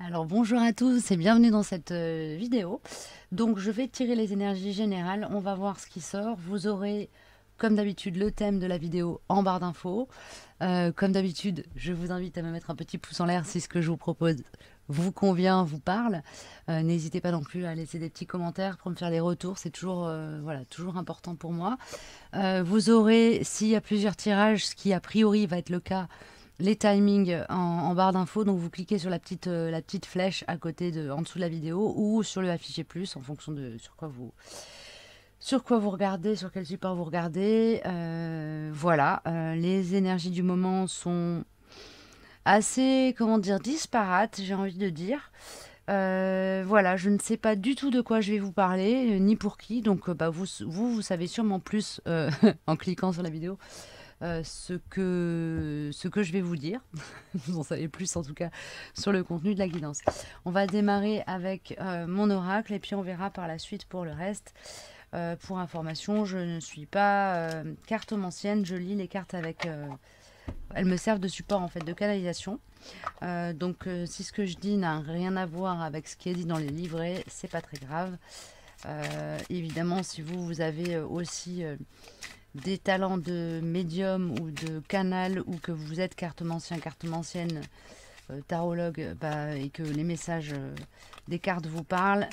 Alors bonjour à tous et bienvenue dans cette vidéo. Donc je vais tirer les énergies générales, on va voir ce qui sort. Vous aurez comme d'habitude le thème de la vidéo en barre d'infos. Comme d'habitude, je vous invite à me mettre un petit pouce en l'air si ce que je vous propose vous convient, vous parle. N'hésitez pas non plus à laisser des petits commentaires pour me faire des retours, c'est toujours, voilà, toujours important pour moi. Vous aurez, s'il y a plusieurs tirages, ce qui a priori va être le cas, les timings en barre d'infos. Donc vous cliquez sur la petite flèche à côté en dessous de la vidéo ou sur le afficher plus en fonction de sur quoi vous regardez, sur quel support vous regardez. Voilà, les énergies du moment sont assez, comment dire, disparates, j'ai envie de dire. Voilà, je ne sais pas du tout de quoi je vais vous parler, ni pour qui. Donc, bah, vous savez sûrement plus en cliquant sur la vidéo ce que je vais vous dire. Vous en savez plus en tout cas sur le contenu de la guidance. On va démarrer avec mon oracle et puis on verra par la suite pour le reste. Pour information, je ne suis pas cartomancienne, je lis les cartes avec... elles me servent de support en fait, de canalisation. Donc si ce que je dis n'a rien à voir avec ce qui est dit dans les livrets, c'est pas très grave. Évidemment, si vous avez aussi des talents de médium ou de canal ou que vous êtes cartomancien, cartomancienne, tarologue, bah, et que les messages des cartes vous parlent,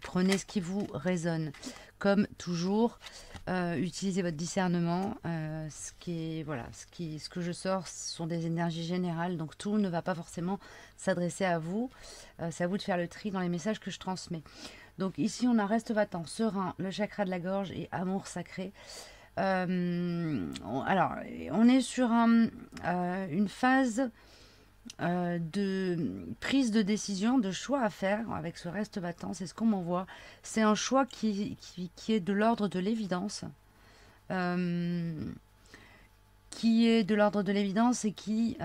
prenez ce qui vous résonne. Comme toujours, utilisez votre discernement. Ce que je sors ce sont des énergies générales, donc tout ne va pas forcément s'adresser à vous. C'est à vous de faire le tri dans les messages que je transmets. Donc ici, on a reste va-t'en, serein, le chakra de la gorge et amour sacré. Alors, on est sur une phase de prise de décision, de choix à faire avec ce reste battant, c'est ce qu'on m'envoie. C'est un choix qui est de l'ordre de l'évidence. Qui est de l'ordre de l'évidence et qui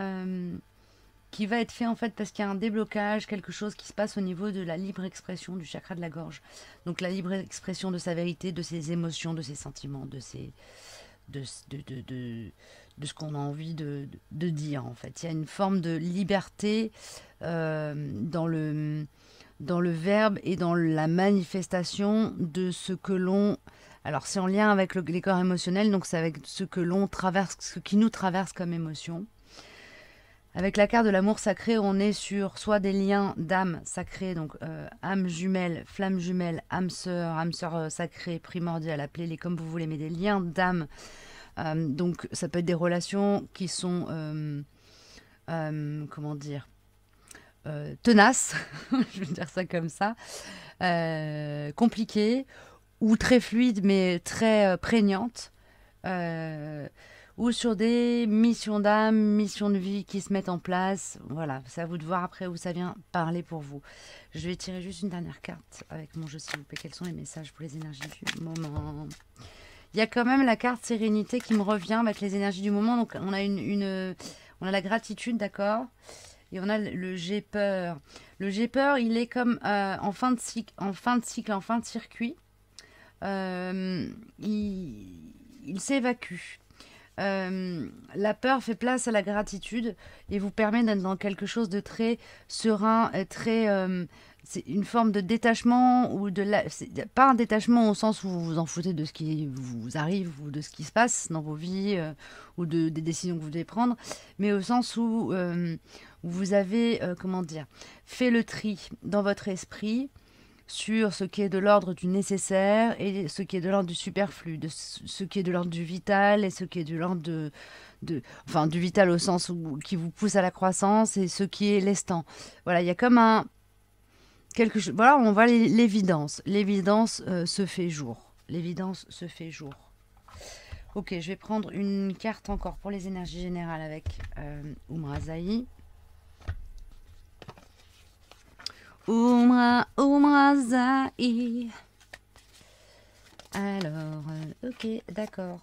va être fait en fait parce qu'il y a un déblocage, quelque chose qui se passe au niveau de la libre expression du chakra de la gorge. Donc la libre expression de sa vérité, de ses émotions, de ses sentiments, de, de, de, de ce qu'on a envie de dire en fait. Il y a une forme de liberté dans le verbe et dans la manifestation de ce que l'on... Alors c'est en lien avec les corps émotionnels, donc c'est avec ce que l'on traverse, ce qui nous traverse comme émotion. Avec la carte de l'amour sacré, on est sur soit des liens d'âme sacrée, donc âme jumelle, flamme jumelle, âme sœur sacrée, primordiale, appelez-les comme vous voulez, mais des liens d'âme. Donc ça peut être des relations qui sont, comment dire, tenaces, je veux dire ça comme ça, compliquées, ou très fluides mais très prégnantes. Ou sur des missions d'âme, missions de vie qui se mettent en place. Voilà, c'est à vous de voir après où ça vient parler pour vous. Je vais tirer juste une dernière carte avec mon jeu s'il vous plaît. Quels sont les messages pour les énergies du moment? Il y a quand même la carte sérénité qui me revient avec les énergies du moment. Donc on a on a la gratitude, d'accord, et on a le j'ai peur. Le j'ai peur, il est comme en fin de cycle, en fin de cycle, en fin de circuit. Il s'évacue. La peur fait place à la gratitude et vous permet d'être dans quelque chose de très serein, très c'est une forme de détachement ou pas un détachement au sens où vous vous en foutez de ce qui vous arrive ou de ce qui se passe dans vos vies ou des décisions que vous devez prendre, mais au sens où vous avez comment dire, fait le tri dans votre esprit sur ce qui est de l'ordre du nécessaire et ce qui est de l'ordre du superflu, de ce qui est de l'ordre du vital et ce qui est de l'ordre enfin, du vital au sens où, qui vous pousse à la croissance et ce qui est l'estant. Voilà, il y a comme quelque chose. Voilà, on voit l'évidence. L'évidence se fait jour. L'évidence se fait jour. Ok, je vais prendre une carte encore pour les énergies générales avec Umrazaï. Umrazaï. Alors, ok, d'accord.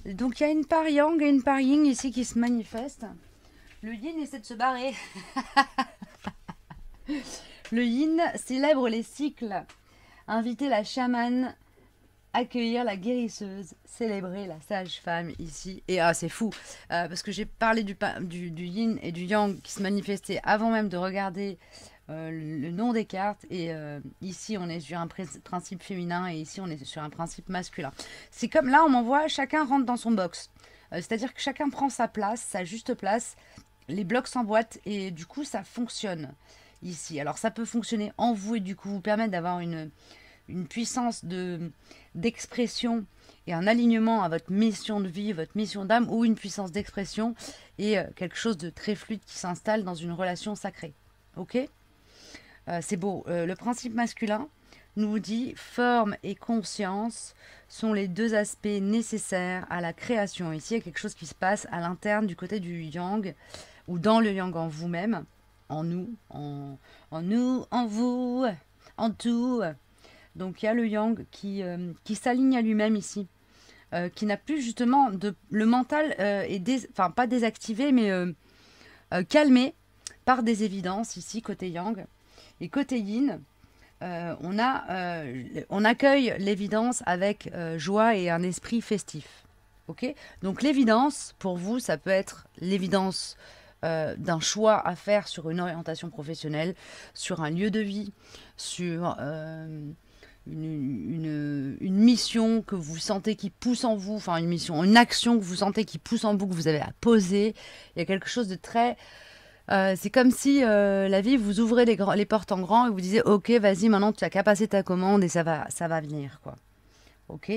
Donc il y a une part yang et une part yin ici qui se manifestent. Le yin essaie de se barrer. Le yin célèbre les cycles. Invitez la chamane accueillir la guérisseuse, célébrer la sage-femme ici. Et ah, c'est fou, parce que j'ai parlé du yin et du yang qui se manifestaient avant même de regarder le nom des cartes. Et ici, on est sur un principe féminin et ici, on est sur un principe masculin. C'est comme là, on m'envoie, chacun rentre dans son box. C'est-à-dire que chacun prend sa place, sa juste place. Les blocs s'emboîtent et du coup, ça fonctionne ici. Alors, ça peut fonctionner en vous et du coup, vous permettre d'avoir une puissance d'expression et un alignement à votre mission de vie, votre mission d'âme, ou une puissance d'expression et quelque chose de très fluide qui s'installe dans une relation sacrée. Ok, c'est beau. Le principe masculin nous dit forme et conscience sont les deux aspects nécessaires à la création. Ici, il y a quelque chose qui se passe à l'interne du côté du yang, ou dans le yang en vous-même, en nous, en nous, en vous, en tout. Donc il y a le yang qui s'aligne à lui-même ici, qui n'a plus justement le mental est enfin pas désactivé, mais calmé par des évidences ici côté yang. Et côté yin, on accueille l'évidence avec joie et un esprit festif. Ok, donc l'évidence pour vous, ça peut être l'évidence d'un choix à faire sur une orientation professionnelle, sur un lieu de vie, sur une mission que vous sentez qui pousse en vous, enfin une mission, une action que vous sentez qui pousse en vous, que vous avez à poser. Il y a quelque chose de très... c'est comme si la vie vous ouvrez les portes en grand et vous disiez ok, vas-y, maintenant tu as qu'à passer ta commande et ça va venir, quoi. Ok,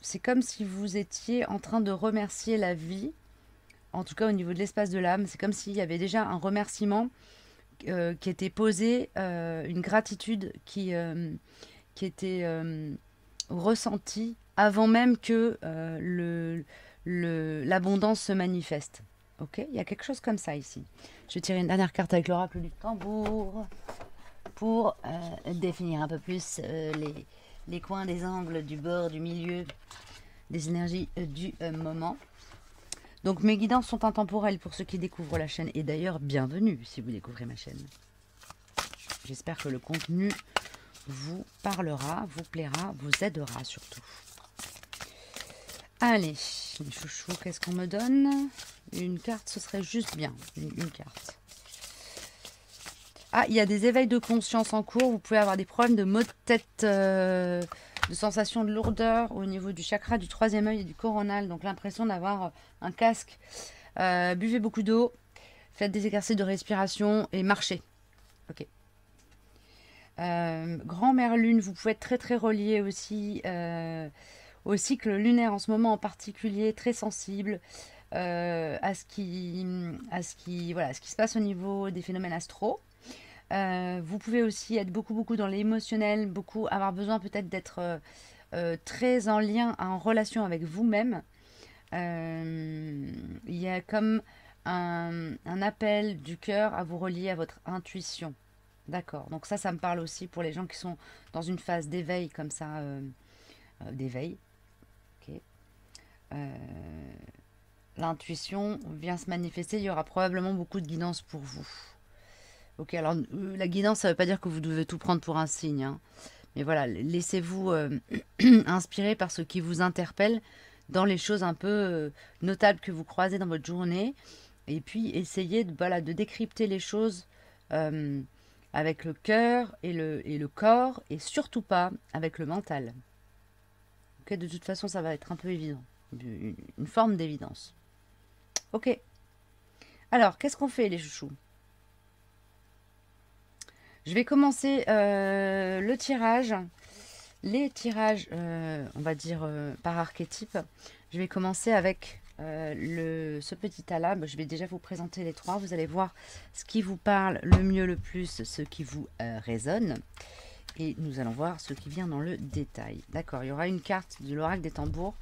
c'est comme si vous étiez en train de remercier la vie, en tout cas au niveau de l'espace de l'âme. C'est comme s'il y avait déjà un remerciement qui était posé, une gratitude qui était ressentie avant même que l'abondance se manifeste. Ok, il y a quelque chose comme ça ici. Je vais tirer une dernière carte avec l'oracle du tambour pour définir un peu plus les coins, des angles, du bord, du milieu, des énergies du moment. Donc mes guidances sont intemporelles pour ceux qui découvrent la chaîne. Et d'ailleurs, bienvenue si vous découvrez ma chaîne. J'espère que le contenu vous parlera, vous plaira, vous aidera surtout. Allez, les chouchous, qu'est-ce qu'on me donne? Une carte, ce serait juste bien. Une carte. Ah, il y a des éveils de conscience en cours. Vous pouvez avoir des problèmes de maux de tête, de sensation de lourdeur au niveau du chakra du troisième œil et du coronal. Donc l'impression d'avoir un casque. Buvez beaucoup d'eau. Faites des exercices de respiration et marchez. Ok. Grand-mère lune, vous pouvez être très très relié aussi au cycle lunaire en ce moment en particulier, très sensible à ce qui se passe au niveau des phénomènes astraux. Vous pouvez aussi être beaucoup dans l'émotionnel, beaucoup avoir besoin peut-être d'être très en lien, en relation avec vous-même. Il y a comme un appel du cœur à vous relier à votre intuition. D'accord, donc ça me parle aussi pour les gens qui sont dans une phase d'éveil comme ça, d'éveil. Ok. L'intuition vient se manifester, il y aura probablement beaucoup de guidance pour vous. Ok, alors la guidance, ça ne veut pas dire que vous devez tout prendre pour un signe, hein. Mais voilà, laissez-vous inspirer par ce qui vous interpelle dans les choses un peu notables que vous croisez dans votre journée. Et puis essayez de décrypter les choses avec le cœur et le corps, et surtout pas avec le mental. Ok, de toute façon, ça va être un peu évident. Une forme d'évidence. Ok. Alors, qu'est-ce qu'on fait, les chouchous? Je vais commencer le tirage. Les tirages, on va dire par archétype. Je vais commencer avec ce petit tas-là. Je vais déjà vous présenter les trois. Vous allez voir ce qui vous parle le mieux, le plus, ce qui vous résonne. Et nous allons voir ce qui vient dans le détail. D'accord, il y aura une carte de l'oracle des tambours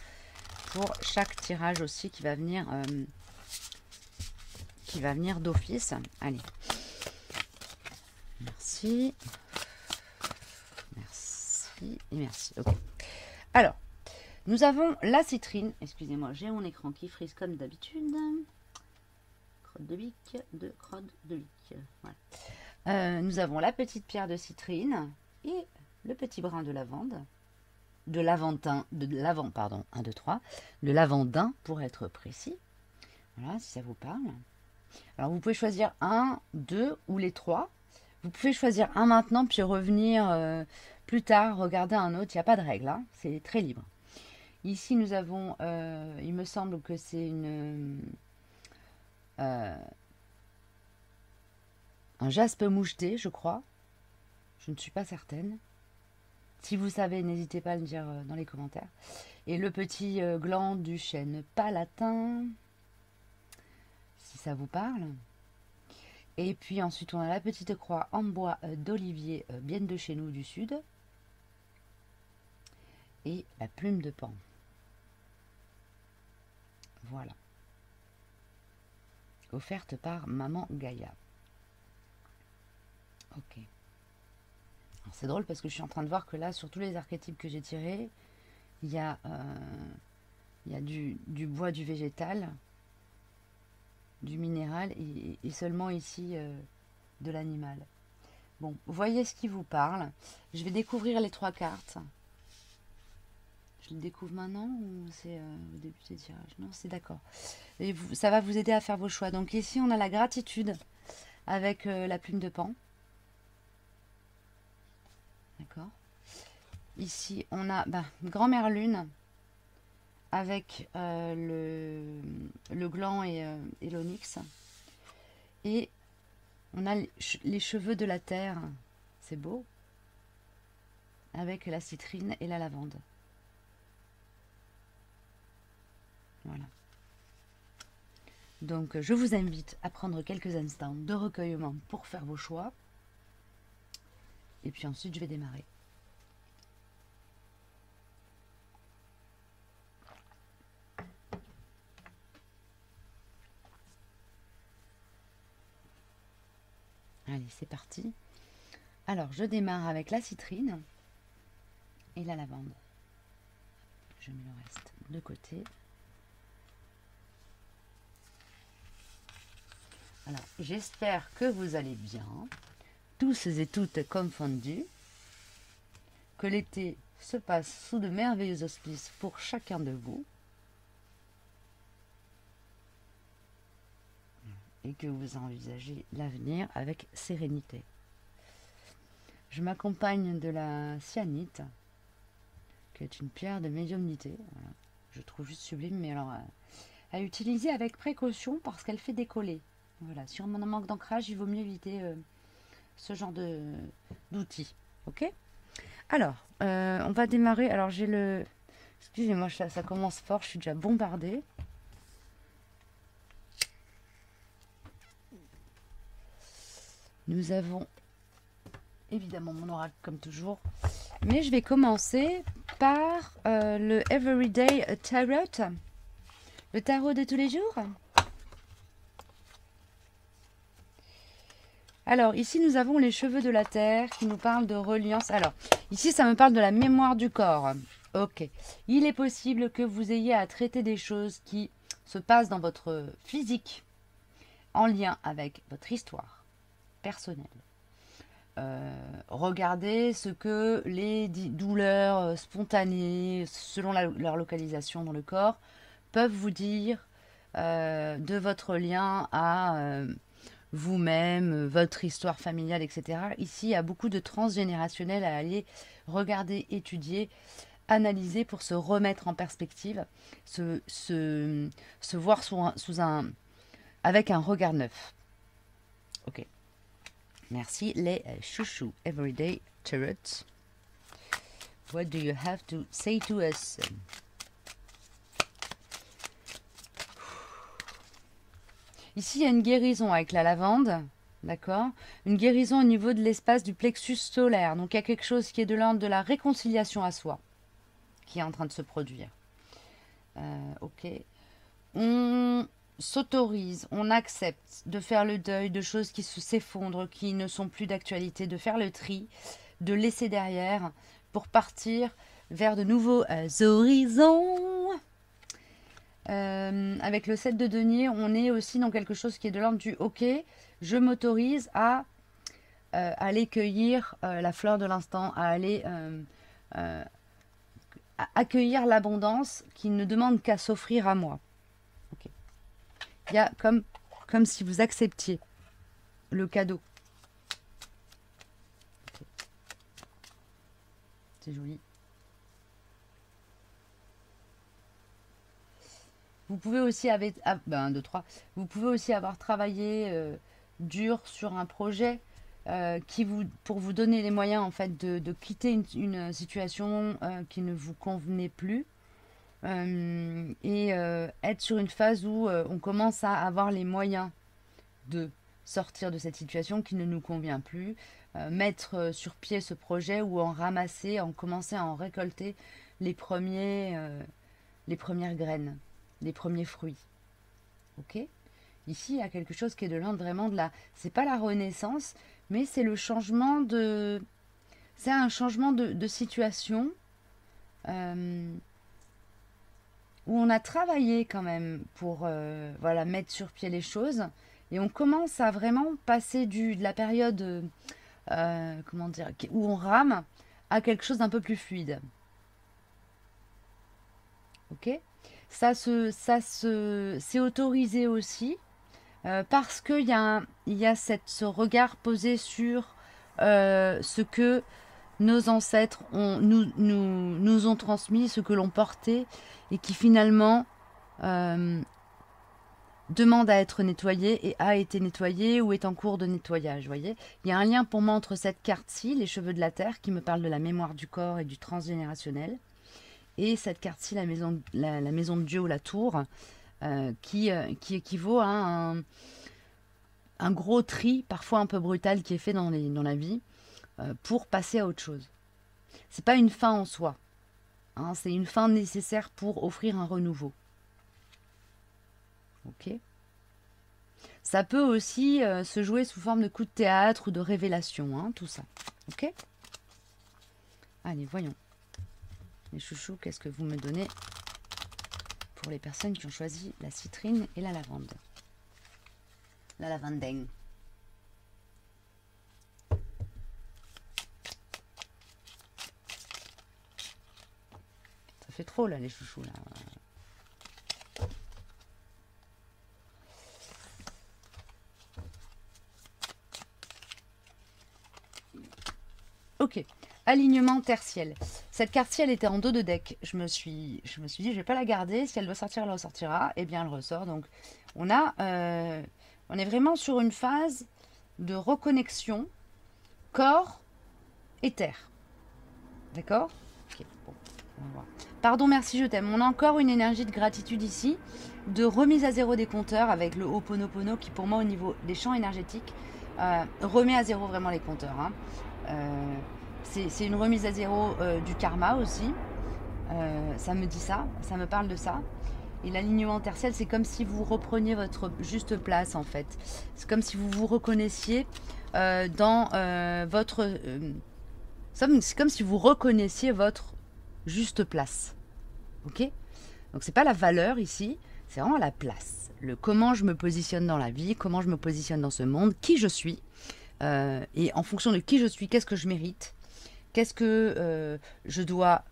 pour chaque tirage aussi qui va venir d'office. Allez. Merci. Merci et merci. Ok. Alors, nous avons la citrine. Excusez-moi, j'ai mon écran qui frise comme d'habitude. Crotte de bique, crotte de bique. Voilà. Nous avons la petite pierre de citrine et le petit brin de lavande. de lavandin, pardon, 1, 2, 3, de lavandin pour être précis. Voilà, si ça vous parle. Alors, vous pouvez choisir un, deux ou les trois. Vous pouvez choisir un maintenant, puis revenir plus tard, regarder un autre. Il n'y a pas de règle, hein, c'est très libre. Ici, nous avons, il me semble que c'est un jaspe moucheté, je crois. Je ne suis pas certaine. Si vous savez, n'hésitez pas à le dire dans les commentaires. Et le petit gland du chêne palatin, si ça vous parle. Et puis ensuite, on a la petite croix en bois d'olivier, bien de chez nous du sud. Et la plume de pan. Voilà. Offerte par Maman Gaïa. Ok. C'est drôle parce que je suis en train de voir que là, sur tous les archétypes que j'ai tirés, il y a du bois, du végétal, du minéral et seulement ici de l'animal. Bon, voyez ce qui vous parle. Je vais découvrir les 3 cartes. Je le découvre maintenant ou c'est au début des tirages? Non, c'est d'accord. Et ça va vous aider à faire vos choix. Donc ici, on a la gratitude avec la plume de pan. D'accord. Ici, on a Grand-mère Lune avec le gland et l'onyx. Et on a les cheveux de la terre. C'est beau. Avec la citrine et la lavande. Voilà. Donc, je vous invite à prendre quelques instants de recueillement pour faire vos choix. Et puis ensuite, je vais démarrer. Allez, c'est parti. Alors, je démarre avec la citrine et la lavande. Je mets le reste de côté. Alors, j'espère que vous allez bien, tous et toutes confondus, que l'été se passe sous de merveilleux auspices pour chacun de vous, et que vous envisagez l'avenir avec sérénité. Je m'accompagne de la cyanite, qui est une pierre de médiumnité. Voilà. Je trouve juste sublime, mais alors à utiliser avec précaution parce qu'elle fait décoller. Voilà, si on a un manque d'ancrage, il vaut mieux éviter ce genre d'outils. Ok? Alors, on va démarrer. Alors, j'ai le... Excusez-moi, ça commence fort, je suis déjà bombardée. Nous avons évidemment mon oracle comme toujours. Mais je vais commencer par le Everyday Tarot. Le tarot de tous les jours. Alors, ici, nous avons les cheveux de la terre qui nous parlent de reliance. Alors, ici, ça me parle de la mémoire du corps. Ok. Il est possible que vous ayez à traiter des choses qui se passent dans votre physique en lien avec votre histoire personnelle. Regardez ce que les douleurs spontanées, selon leur localisation dans le corps, peuvent vous dire de votre lien à vous-même, votre histoire familiale, etc. Ici, il y a beaucoup de transgénérationnel à aller regarder, étudier, analyser pour se remettre en perspective, se voir avec un regard neuf. Ok. Merci les chouchous. Everyday Tarot. What do you have to say to us? Ici, il y a une guérison avec la lavande, d'accord? Une guérison au niveau de l'espace du plexus solaire. Donc, il y a quelque chose qui est de l'ordre de la réconciliation à soi, qui est en train de se produire. Ok. On s'autorise, on accepte de faire le deuil de choses qui s'effondrent, qui ne sont plus d'actualité, de faire le tri, de laisser derrière pour partir vers de nouveaux horizons. Avec le 7 de denier, on est aussi dans quelque chose qui est de l'ordre du ok, je m'autorise à aller cueillir la fleur de l'instant, à aller accueillir l'abondance qui ne demande qu'à s'offrir à moi. Ok. Il y a comme si vous acceptiez le cadeau. Okay. C'est joli. Vous pouvez aussi vous pouvez aussi avoir travaillé dur sur un projet pour vous donner les moyens en fait de quitter une situation qui ne vous convenait plus et être sur une phase où on commence à avoir les moyens de sortir de cette situation qui ne nous convient plus, mettre sur pied ce projet ou en ramasser, en commencer à en récolter les premières graines, les premiers fruits. Ok? Ici, il y a quelque chose qui est de l'ordre vraiment de la. C'est pas la renaissance, mais c'est le changement de. C'est un changement de situation où on a travaillé quand même pour voilà, mettre sur pied les choses. Et on commence à vraiment passer de la période comment dire, où on rame à quelque chose d'un peu plus fluide. Ok? C'est autorisé aussi parce qu'il y a ce regard posé sur ce que nos ancêtres nous ont transmis, ce que l'on portait et qui finalement demande à être nettoyé et a été nettoyé ou est en cours de nettoyage. Voyez, il y a un lien pour moi entre cette carte-ci, les cheveux de la terre, qui me parle de la mémoire du corps et du transgénérationnel, et cette carte-ci, la maison de Dieu ou la tour, qui équivaut à un gros tri, parfois un peu brutal, qui est fait dans la vie, pour passer à autre chose. C'est pas une fin en soi, hein, c'est une fin nécessaire pour offrir un renouveau. Ok. Ça peut aussi se jouer sous forme de coup de théâtre ou de révélation, hein, tout ça. Ok. Allez, voyons. Les chouchous, qu'est-ce que vous me donnez pour les personnes qui ont choisi la citrine et la lavande? La lavandine. Ça fait trop là, les chouchous là. Ok, alignement tertiel. Cette carte-ci, elle était en dos de deck. Je me suis dit, je vais pas la garder. Si elle doit sortir, elle ressortira. Eh bien, elle ressort. Donc, on est vraiment sur une phase de reconnexion corps et terre. D'accord? Ok, bon, on va voir. Pardon, merci, je t'aime. On a encore une énergie de gratitude ici, de remise à zéro des compteurs avec le Ho'oponopono qui, pour moi, au niveau des champs énergétiques, remet à zéro vraiment les compteurs. Hein. C'est une remise à zéro du karma aussi. Ça me dit ça, ça me parle de ça. Et l'alignement tertiel, c'est comme si vous repreniez votre juste place en fait. C'est comme si vous vous reconnaissiez dans votre... c'est comme si vous reconnaissiez votre juste place. Ok? Donc c'est pas la valeur ici, c'est vraiment la place. Le comment je me positionne dans la vie, comment je me positionne dans ce monde, qui je suis. Et en fonction de qui je suis, qu'est-ce que je mérite, qu'est-ce que je dois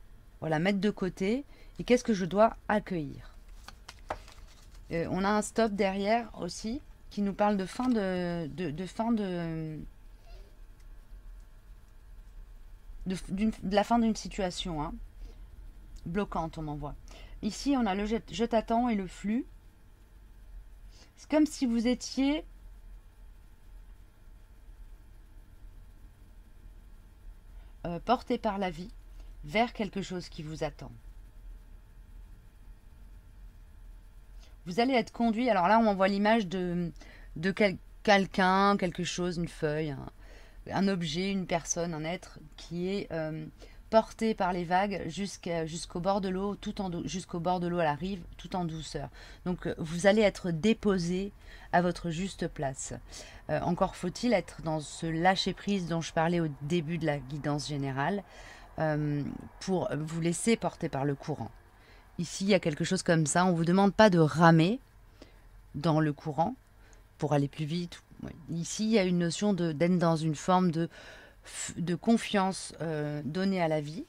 mettre de côté et qu'est-ce que je dois accueillir. On a un stop derrière aussi qui nous parle de fin de la fin d'une situation hein, bloquante, on m'envoie. Ici, on a le je t'attends et le flux. C'est comme si vous étiez porté par la vie vers quelque chose qui vous attend. Vous allez être conduit. Alors là, on voit l'image de quelqu'un, quelque chose, une feuille, un objet, une personne, un être qui est porté par les vagues jusqu'au bord de l'eau, jusqu'au bord de l'eau à la rive, tout en douceur. Donc vous allez être déposé à votre juste place. Encore faut-il être dans ce lâcher-prise dont je parlais au début de la guidance générale pour vous laisser porter par le courant. Ici, il y a quelque chose comme ça. On ne vous demande pas de ramer dans le courant pour aller plus vite. Ici, il y a une notion d'être dans une forme de confiance donnée à la vie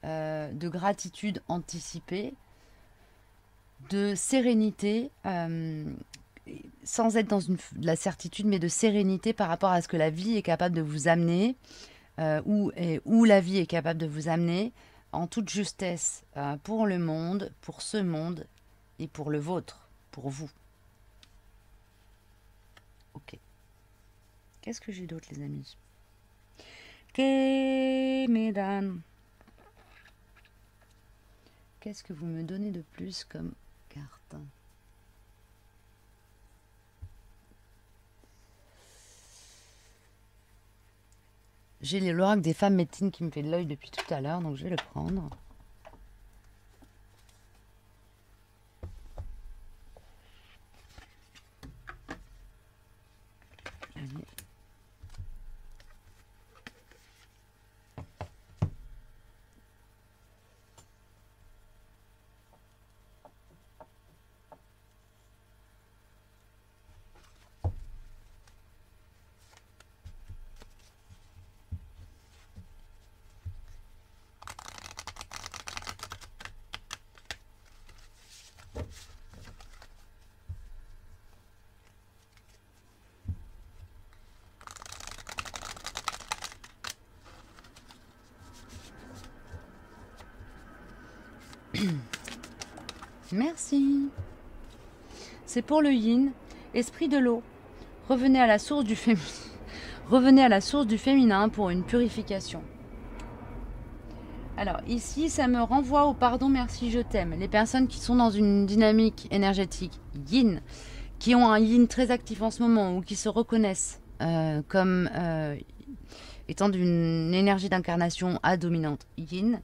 de gratitude anticipée, de sérénité, sans être dans de la certitude, mais de sérénité par rapport à ce que la vie est capable de vous amener, où la vie est capable de vous amener, en toute justesse, pour le monde, pour ce monde et pour le vôtre, pour vous. Ok. Qu'est-ce que j'ai d'autre, les amis? Que me dan? Qu'est-ce que vous me donnez de plus comme carte? J'ai l'oracle des femmes médecines qui me fait de l'œil depuis tout à l'heure, donc je vais le prendre. Allez. Merci. C'est pour le yin, esprit de l'eau. Revenez à la source du féminin. Revenez à la source du féminin pour une purification. Alors ici, ça me renvoie au pardon, merci, je t'aime. Les personnes qui sont dans une dynamique énergétique yin, qui ont un yin très actif en ce moment ou qui se reconnaissent comme étant d'une énergie d'incarnation à dominante yin,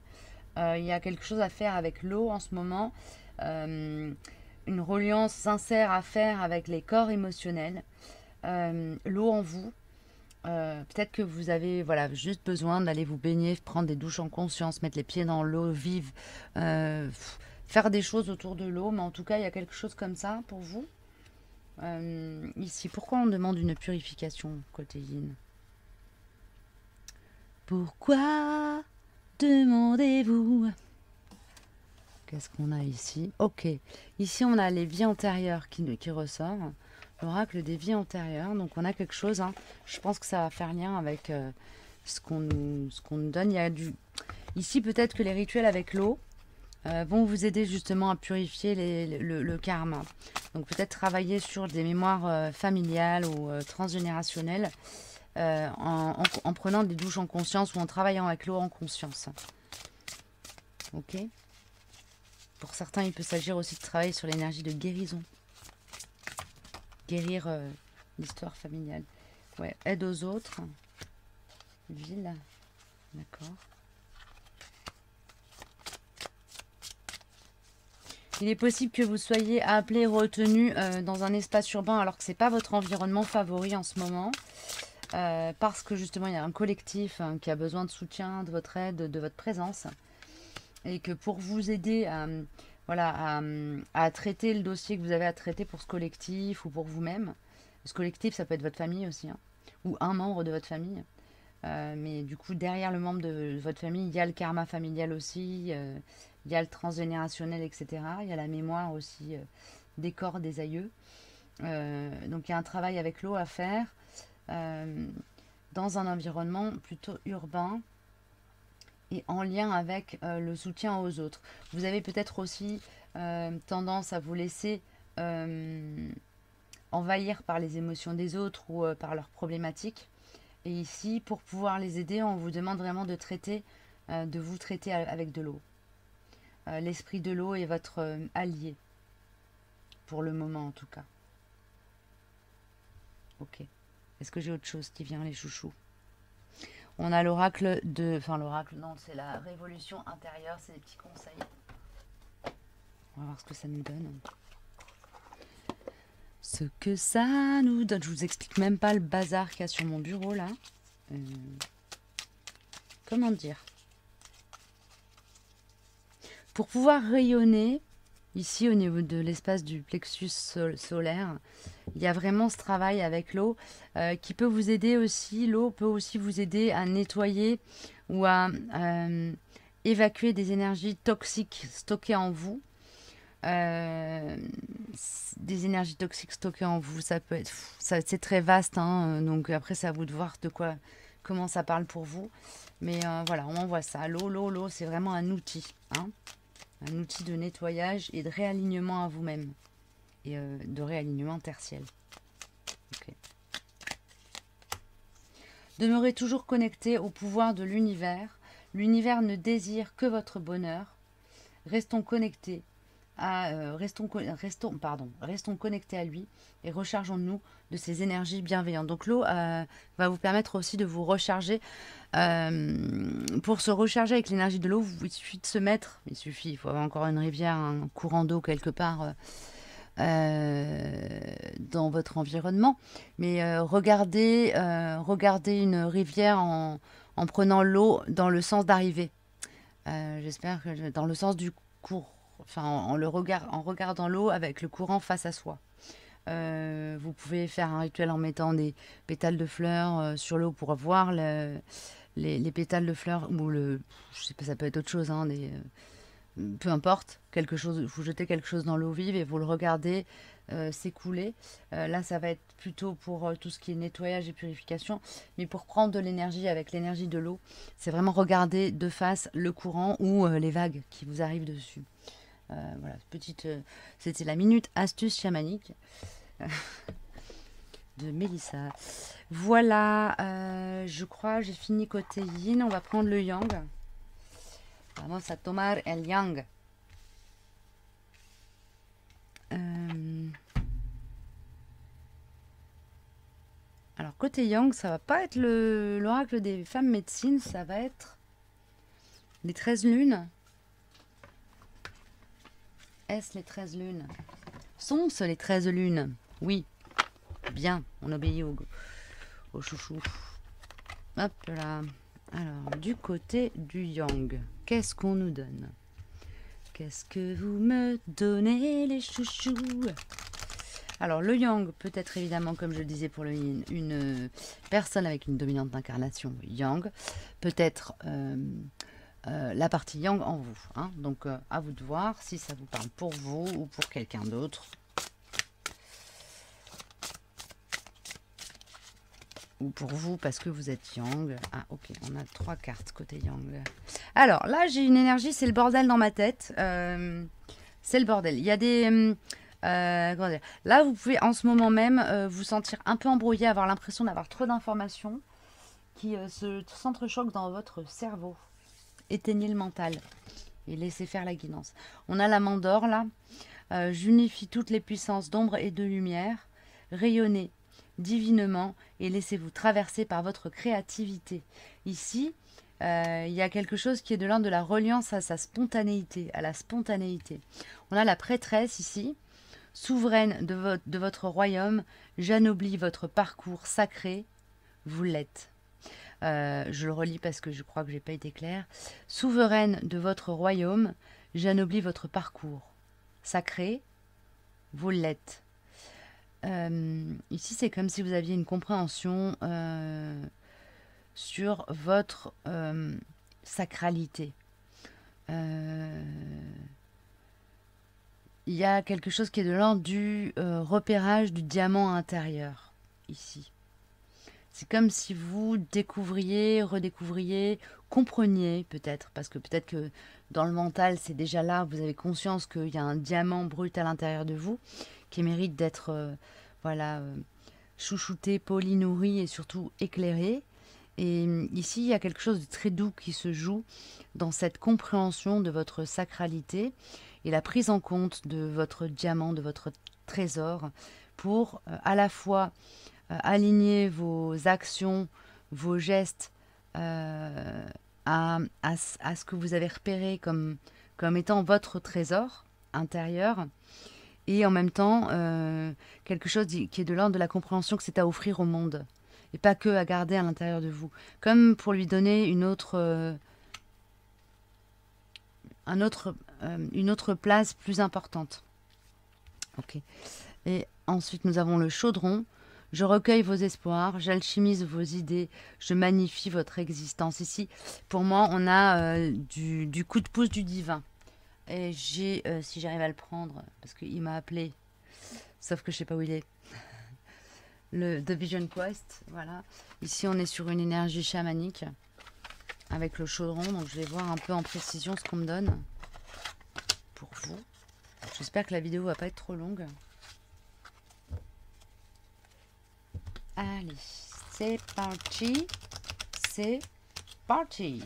il y a quelque chose à faire avec l'eau en ce moment. Une reliance sincère à faire avec les corps émotionnels, l'eau en vous. Peut-être que vous avez juste besoin d'aller vous baigner, prendre des douches en conscience, mettre les pieds dans l'eau vive, faire des choses autour de l'eau, mais en tout cas il y a quelque chose comme ça pour vous. Ici, pourquoi on demande une purification côté yin? Pourquoi demandez-vous? Qu'est-ce qu'on a ici? Ok, ici on a les vies antérieures qui ressort, l'oracle des vies antérieures, donc on a quelque chose, hein. Je pense que ça va faire lien avec ce qu'on nous donne. Il y a ici peut-être que les rituels avec l'eau vont vous aider justement à purifier le karma. Donc peut-être travailler sur des mémoires familiales ou transgénérationnelles en prenant des douches en conscience ou en travaillant avec l'eau en conscience. Ok. Pour certains, il peut s'agir aussi de travailler sur l'énergie de guérison. Guérir l'histoire familiale. Ouais, aide aux autres. Ville. D'accord. Il est possible que vous soyez appelé, retenu dans un espace urbain alors que ce n'est pas votre environnement favori en ce moment. Parce que justement, il y a un collectif qui a besoin de soutien, de votre aide, de votre présence. Et que pour vous aider à traiter le dossier que vous avez à traiter pour ce collectif ou pour vous-même, ce collectif, ça peut être votre famille aussi, hein, ou un membre de votre famille. Mais du coup, derrière le membre de votre famille, il y a le karma familial aussi, il y a le transgénérationnel, etc. Il y a la mémoire aussi des corps des aïeux. Donc il y a un travail avec l'eau à faire dans un environnement plutôt urbain et en lien avec le soutien aux autres. Vous avez peut-être aussi tendance à vous laisser envahir par les émotions des autres ou par leurs problématiques. Et ici, pour pouvoir les aider, on vous demande vraiment de vous traiter avec de l'eau. L'esprit de l'eau est votre allié, pour le moment en tout cas. Ok. Est-ce que j'ai autre chose qui vient, les chouchous? On a l'oracle de... Enfin, l'oracle, non, c'est la révolution intérieure, c'est des petits conseils. On va voir ce que ça nous donne. Ce que ça nous donne. Je vous explique même pas le bazar qu'il y a sur mon bureau, là. Comment dire? Pour pouvoir rayonner, ici, au niveau de l'espace du plexus solaire, il y a vraiment ce travail avec l'eau qui peut vous aider aussi. L'eau peut aussi vous aider à nettoyer ou à évacuer des énergies toxiques stockées en vous. Euh, des énergies toxiques stockées en vous, ça peut être, c'est très vaste, hein, donc après c'est à vous de voir de quoi, comment ça parle pour vous. Mais voilà, on envoie ça. L'eau, c'est vraiment un outil, hein, un outil de nettoyage et de réalignement à vous-même et de réalignement tertiel. Okay. Demeurez toujours connecté au pouvoir de l'univers. L'univers ne désire que votre bonheur. Restons connectés restons connectés à lui et rechargeons-nous de ces énergies bienveillantes. Donc l'eau va vous permettre aussi de vous recharger. Pour se recharger avec l'énergie de l'eau, il suffit de se mettre, il faut avoir encore une rivière, un courant d'eau quelque part dans votre environnement. Mais regardez une rivière en prenant l'eau dans le sens d'arrivée. J'espère que dans le sens du cours, enfin en regardant l'eau avec le courant face à soi. Vous pouvez faire un rituel en mettant des pétales de fleurs sur l'eau pour voir les pétales de fleurs ou je sais pas, ça peut être autre chose, hein, peu importe, quelque chose, vous jetez quelque chose dans l'eau vive et vous le regardez s'écouler. Là, ça va être plutôt pour tout ce qui est nettoyage et purification. Mais pour prendre de l'énergie avec l'énergie de l'eau, c'est vraiment regarder de face le courant ou les vagues qui vous arrivent dessus. Voilà, c'était la minute astuce chamanique de Mélissa. Voilà, je crois j'ai fini côté yin. On va prendre le yang. Vamos a tomar el yang. Alors côté yang, ça va pas être l'oracle des femmes médecines, ça va être les 13 lunes. Est-ce les 13 lunes? Sont-ce les 13 lunes? Oui. Bien, on obéit au chouchou. Hop là. Alors, du côté du yang, qu'est-ce qu'on nous donne? Qu'est-ce que vous me donnez, les chouchous? Alors, le yang peut être évidemment, comme je le disais pour le yin, une personne avec une dominante d'incarnation yang, peut-être la partie yang en vous. Hein. Donc, à vous de voir si ça vous parle pour vous ou pour quelqu'un d'autre. Ou pour vous parce que vous êtes yang. Ah, ok, on a 3 cartes côté yang. Alors, là, j'ai une énergie, c'est le bordel dans ma tête. C'est le bordel. Il y a des... comment dire, là, vous pouvez en ce moment même vous sentir un peu embrouillé, avoir l'impression d'avoir trop d'informations qui se s'entrechoquent dans votre cerveau. Éteignez le mental et laissez faire la guidance. On a la main d'or là. J'unifie toutes les puissances d'ombre et de lumière. Rayonnez divinement et laissez-vous traverser par votre créativité. Ici, il y a quelque chose qui est de l'ordre de la reliance à sa spontanéité, à la spontanéité. On a la prêtresse ici. Souveraine de votre royaume, j'anoblis votre parcours sacré, vous l'êtes. Je le relis parce que je crois que j'ai pas été claire. Souveraine de votre royaume, j'anoblis votre parcours sacré, vous l'êtes. Ici, c'est comme si vous aviez une compréhension sur votre sacralité. Il y a quelque chose qui est de l'ordre du repérage du diamant intérieur, ici. C'est comme si vous découvriez, redécouvriez, compreniez peut-être, parce que peut-être que dans le mental, c'est déjà là, vous avez conscience qu'il y a un diamant brut à l'intérieur de vous qui mérite d'être chouchouté, poli, nourri et surtout éclairé. Et ici, il y a quelque chose de très doux qui se joue dans cette compréhension de votre sacralité et la prise en compte de votre diamant, de votre trésor, pour à la fois aligner vos actions, vos gestes à ce que vous avez repéré comme étant votre trésor intérieur, et en même temps quelque chose qui est de l'ordre de la compréhension que c'est à offrir au monde, et pas que à garder à l'intérieur de vous, comme pour lui donner une autre place plus importante. Ok. Et ensuite, nous avons le chaudron. Je recueille vos espoirs, j'alchimise vos idées, je magnifie votre existence. Ici, pour moi, on a du coup de pouce du divin. Et j'ai, si j'arrive à le prendre, parce qu'il m'a appelé, sauf que je sais pas où il est, le The Vision Quest, voilà. Ici, on est sur une énergie chamanique avec le chaudron, donc je vais voir un peu en précision ce qu'on me donne pour vous. J'espère que la vidéo va pas être trop longue. Allez, c'est parti. C'est parti.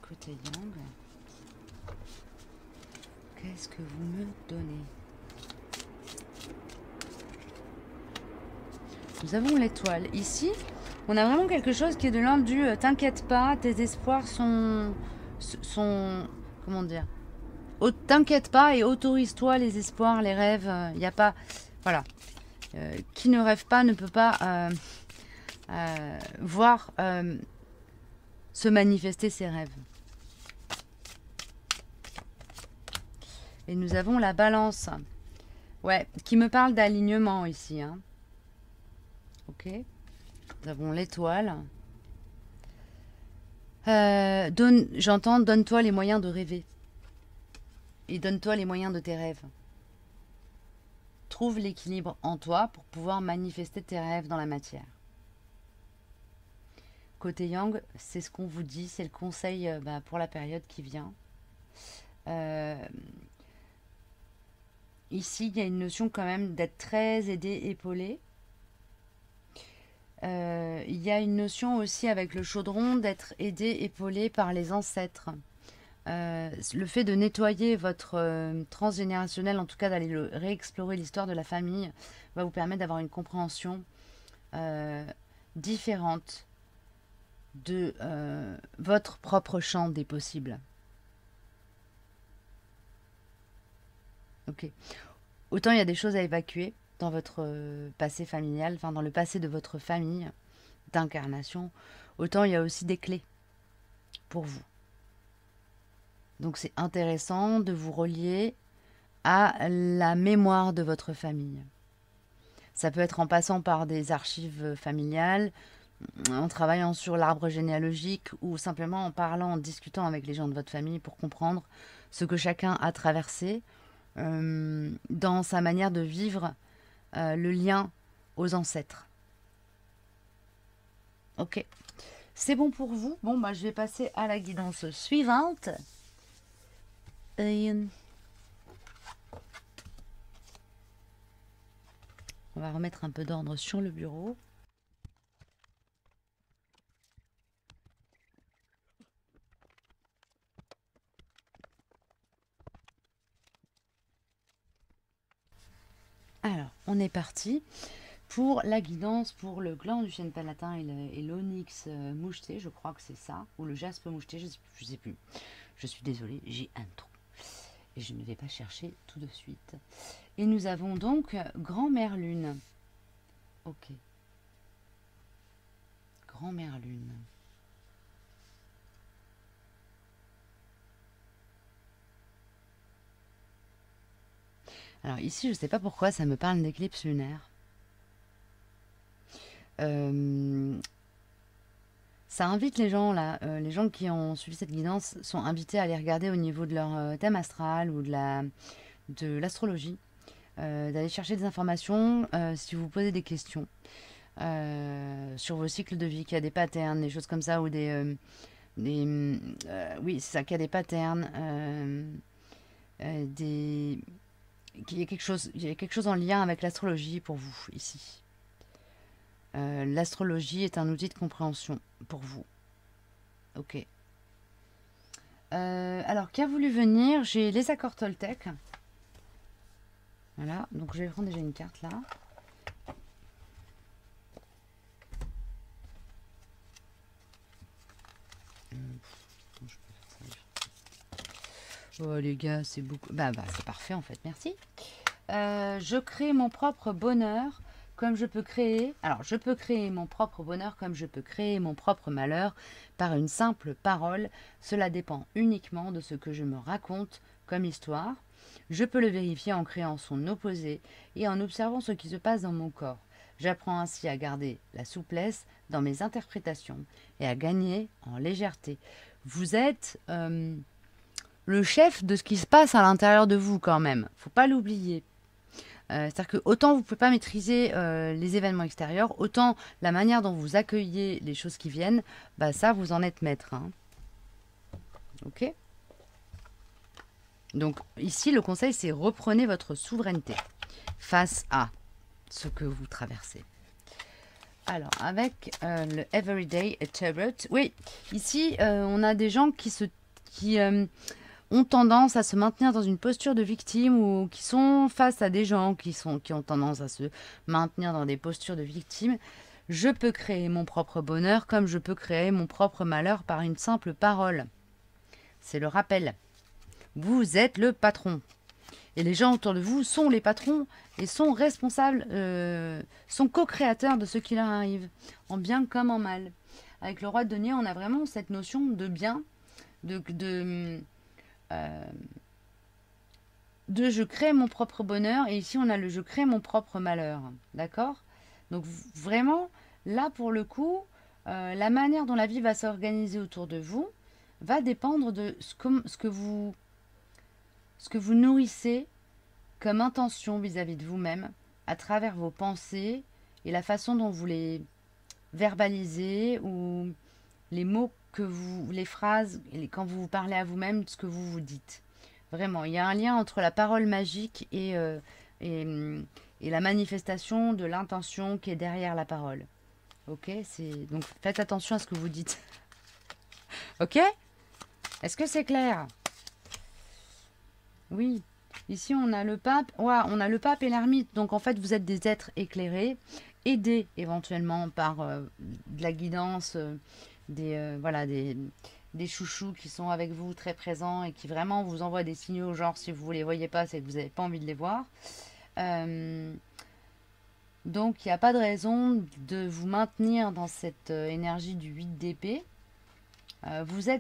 Côté Yang, qu'est-ce que vous me donnez? Nous avons l'étoile. Ici, on a vraiment quelque chose qui est de l'ordre du t'inquiète pas, tes espoirs sont comment dire? T'inquiète pas et autorise-toi les espoirs, les rêves. Il n'y a pas. Voilà. Qui ne rêve pas ne peut pas voir se manifester ses rêves. Et nous avons la balance. Ouais, qui me parle d'alignement ici. Hein. Ok. Nous avons l'étoile. J'entends, donne-toi les moyens de rêver. Et donne-toi les moyens de tes rêves. Trouve l'équilibre en toi pour pouvoir manifester tes rêves dans la matière. Côté Yang, c'est ce qu'on vous dit, c'est le conseil pour la période qui vient. Ici, il y a une notion quand même d'être très aidé, épaulé. Il y a une notion aussi avec le chaudron d'être aidé, épaulé par les ancêtres. Le fait de nettoyer votre transgénérationnel, en tout cas d'aller réexplorer l'histoire de la famille, va vous permettre d'avoir une compréhension différente de votre propre champ des possibles. Ok. Autant il y a des choses à évacuer dans votre passé familial, enfin dans le passé de votre famille d'incarnation, autant il y a aussi des clés pour vous. Donc c'est intéressant de vous relier à la mémoire de votre famille. Ça peut être en passant par des archives familiales, en travaillant sur l'arbre généalogique ou simplement en parlant, en discutant avec les gens de votre famille pour comprendre ce que chacun a traversé dans sa manière de vivre le lien aux ancêtres. Ok, c'est bon pour vous? Bon, bah, je vais passer à la guidance suivante. On va remettre un peu d'ordre sur le bureau. Alors, on est parti pour la guidance pour le gland du chêne palatin et l'onyx moucheté, je crois que c'est ça, ou le jaspe moucheté, je sais plus. Je suis désolée, j'ai un trou. Et je ne vais pas chercher tout de suite. Et nous avons donc Grand-Mère Lune. Ok. Grand-Mère Lune. Alors ici, je ne sais pas pourquoi ça me parle d'éclipse lunaire. Ça invite les gens là, les gens qui ont suivi cette guidance sont invités à aller regarder au niveau de leur thème astral ou de l'astrologie, d'aller chercher des informations si vous posez des questions sur vos cycles de vie, qu'il y a des patterns, des choses comme ça, ou oui, c'est ça, qu'il y a des patterns, qu'il y a quelque chose en lien avec l'astrologie pour vous ici. L'astrologie est un outil de compréhension pour vous. Ok. Alors, qui a voulu venir? J'ai les accords Toltec. Voilà, donc je vais prendre déjà une carte là. Oh les gars, c'est beaucoup. Bah c'est parfait en fait, merci. Je crée mon propre bonheur comme je peux créer, alors je peux créer mon propre bonheur comme je peux créer mon propre malheur par une simple parole. Cela dépend uniquement de ce que je me raconte comme histoire. Je peux le vérifier en créant son opposé et en observant ce qui se passe dans mon corps. J'apprends ainsi à garder la souplesse dans mes interprétations et à gagner en légèreté. Vous êtes le chef de ce qui se passe à l'intérieur de vous quand même. Faut pas l'oublier. C'est-à-dire que autant vous ne pouvez pas maîtriser les événements extérieurs, autant la manière dont vous accueillez les choses qui viennent, bah ça, vous en êtes maître. Hein. Ok? Donc ici, le conseil, c'est reprenez votre souveraineté face à ce que vous traversez. Alors, avec le Everyday Tarot, oui, ici, on a des gens qui ont tendance à se maintenir dans une posture de victime ou qui sont face à des gens qui ont tendance à se maintenir dans des postures de victime. Je peux créer mon propre bonheur comme je peux créer mon propre malheur par une simple parole. C'est le rappel. Vous êtes le patron. Et les gens autour de vous sont les patrons et sont responsables, sont co-créateurs de ce qui leur arrive, en bien comme en mal. Avec le roi de denier, on a vraiment cette notion de bien, de je crée mon propre bonheur, et ici on a le je crée mon propre malheur. D'accord? Donc vraiment, là pour le coup, la manière dont la vie va s'organiser autour de vous va dépendre de ce que vous nourrissez comme intention vis-à-vis de vous-même à travers vos pensées et la façon dont vous les verbalisez ou les mots les phrases, quand vous vous parlez à vous-même, ce que vous vous dites. Vraiment, il y a un lien entre la parole magique et la manifestation de l'intention qui est derrière la parole. Ok? Donc faites attention à ce que vous dites. Ok? Est-ce que c'est clair? Oui. Ici, on a le pape. Ouais, on a le pape et l'ermite. Donc, en fait, vous êtes des êtres éclairés, aidés éventuellement par de la guidance, des chouchous qui sont avec vous, très présents et qui vraiment vous envoient des signaux. Genre, si vous ne les voyez pas, c'est que vous n'avez pas envie de les voir. Donc, il n'y a pas de raison de vous maintenir dans cette énergie du 8 d'épée.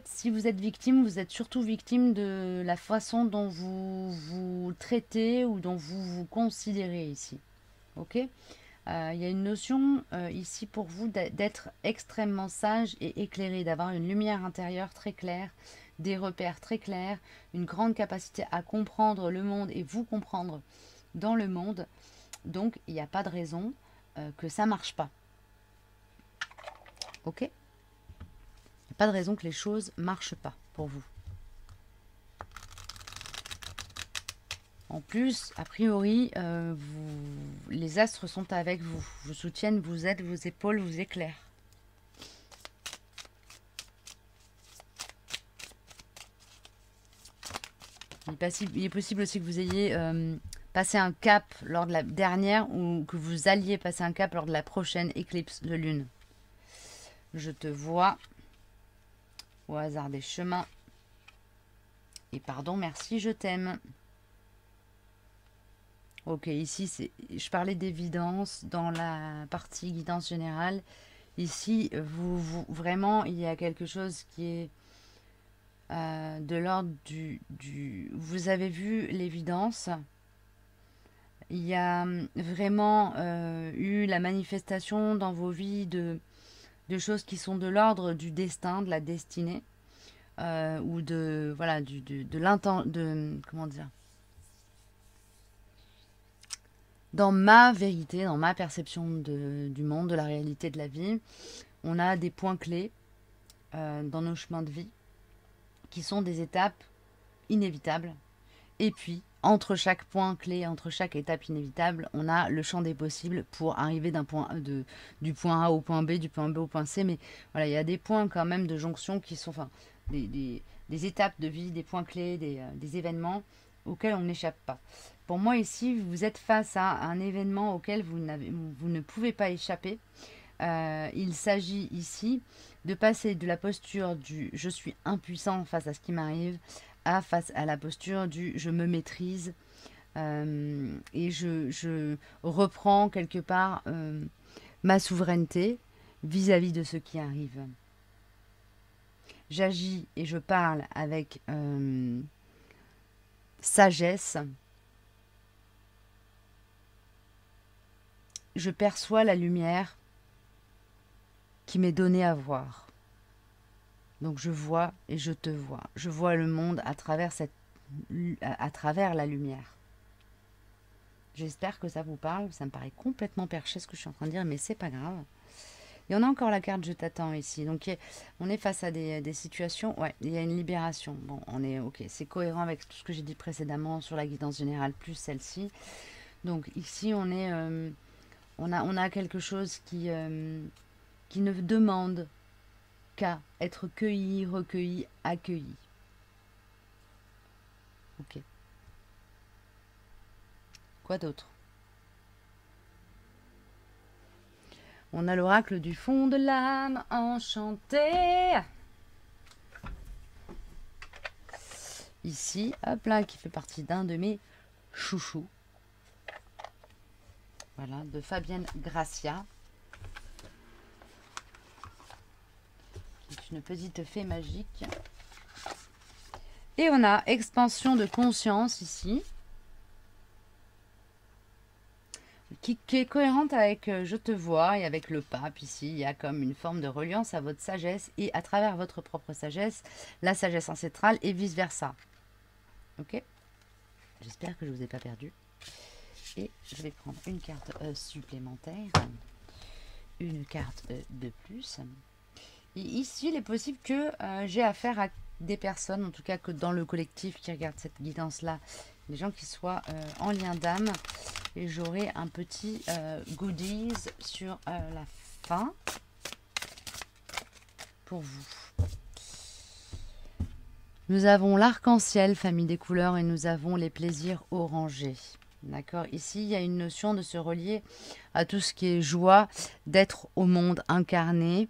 Si vous êtes victime, vous êtes surtout victime de la façon dont vous vous traitez ou dont vous vous considérez ici. Ok? Il y a une notion ici pour vous d'être extrêmement sage et éclairé, d'avoir une lumière intérieure très claire, des repères très clairs, une grande capacité à comprendre le monde et vous comprendre dans le monde. Donc, il n'y a pas de raison que ça ne marche pas. Ok? Pas de raison que les choses ne marchent pas pour vous. En plus, a priori, les astres sont avec vous, vous soutiennent, vous aident, vous épaulent, vous éclairent. Il est possible aussi que vous ayez passé un cap lors de la dernière ou que vous alliez passer un cap lors de la prochaine éclipse de lune. Je te vois. Au hasard des chemins. Et pardon, merci, je t'aime. Ok, ici, je parlais d'évidence dans la partie guidance générale. Ici, vraiment, il y a quelque chose qui est de l'ordre Vous avez vu l'évidence. Il y a vraiment eu la manifestation dans vos vies de choses qui sont de l'ordre du destin, de la destinée, ou comment dire, dans ma vérité, dans ma perception du monde, de la réalité de la vie, on a des points clés dans nos chemins de vie qui sont des étapes inévitables. Et puis, entre chaque point clé, entre chaque étape inévitable, on a le champ des possibles pour arriver du point A au point B, du point B au point C. Mais voilà, il y a des points quand même de jonction qui sont des étapes de vie, des points clés, des événements auxquels on n'échappe pas. Pour moi ici, vous êtes face à un événement auquel vous ne pouvez pas échapper. Il s'agit ici de passer de la posture du « je suis impuissant face à ce qui m'arrive » face à la posture du « je me maîtrise ». Et je reprends quelque part ma souveraineté vis-à-vis de ce qui arrive. J'agis et je parle avec sagesse. Je perçois la lumière qui m'est donnée à voir. Donc je vois et je te vois. Je vois le monde à travers la lumière. J'espère que ça vous parle. Ça me paraît complètement perché ce que je suis en train de dire, mais c'est pas grave. Il y en a encore la carte Je t'attends ici. Donc on est face à des situations. Ouais, il y a une libération. Bon, on est ok. C'est cohérent avec tout ce que j'ai dit précédemment sur la guidance générale plus celle-ci. Donc ici on est, on a quelque chose qui ne demande qu'à être cueilli, recueilli, accueilli. Ok. Quoi d'autre? On a l'oracle du fond de l'âme enchanté. Ici, hop là, qui fait partie d'un de mes chouchous. Voilà, de Fabienne Gracia. Qui est une petite fée magique. Et on a expansion de conscience ici. Qui est cohérente avec Je te vois et avec le pape ici. Il y a comme une forme de reliance à votre sagesse et à travers votre propre sagesse, la sagesse ancestrale et vice versa. Ok? J'espère que je ne vous ai pas perdu. Et je vais prendre une carte supplémentaire. Une carte de plus. Et ici, il est possible que j'ai affaire à des personnes, en tout cas que dans le collectif qui regarde cette guidance-là, des gens qui soient en lien d'âme. Et j'aurai un petit goodies sur la fin pour vous. Nous avons l'arc-en-ciel, famille des couleurs, et nous avons les plaisirs orangés. D'accord? Ici, il y a une notion de se relier à tout ce qui est joie, d'être au monde incarné.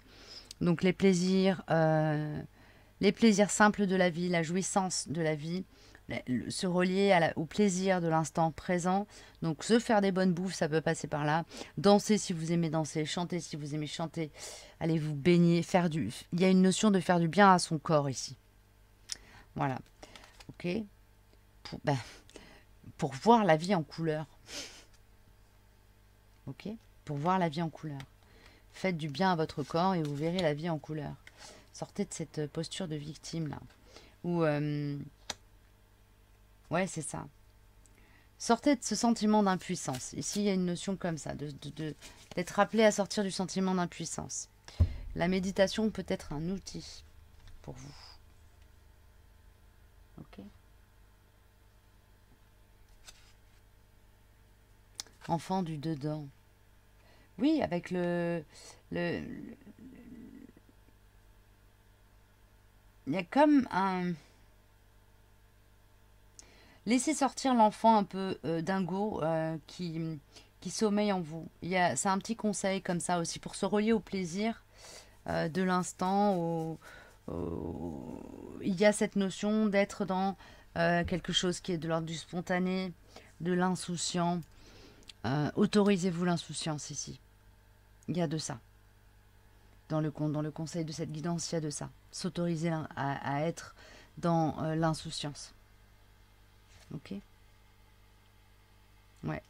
Donc les plaisirs simples de la vie, la jouissance de la vie, se relier au plaisir de l'instant présent. Donc se faire des bonnes bouffes, ça peut passer par là. Danser si vous aimez danser, chanter si vous aimez chanter. Allez vous baigner, il y a une notion de faire du bien à son corps ici. Voilà. Ok. Pour voir la vie en couleur. Ok. Pour voir la vie en couleur. Faites du bien à votre corps et vous verrez la vie en couleur. Sortez de cette posture de victime là. Ou ouais, c'est ça. Sortez de ce sentiment d'impuissance. Ici, il y a une notion comme ça, d'être appelé à sortir du sentiment d'impuissance. La méditation peut être un outil pour vous. Ok. Enfant du dedans. Oui, avec il y a comme un... Laissez sortir l'enfant un peu dingo qui sommeille en vous. C'est un petit conseil comme ça aussi pour se relier au plaisir de l'instant. Il y a cette notion d'être dans quelque chose qui est de l'ordre du spontané, de l'insouciant. Autorisez-vous l'insouciance ici. Il y a de ça. Dans le conseil de cette guidance, il y a de ça. S'autoriser à être dans l'insouciance. Ok. Ouais.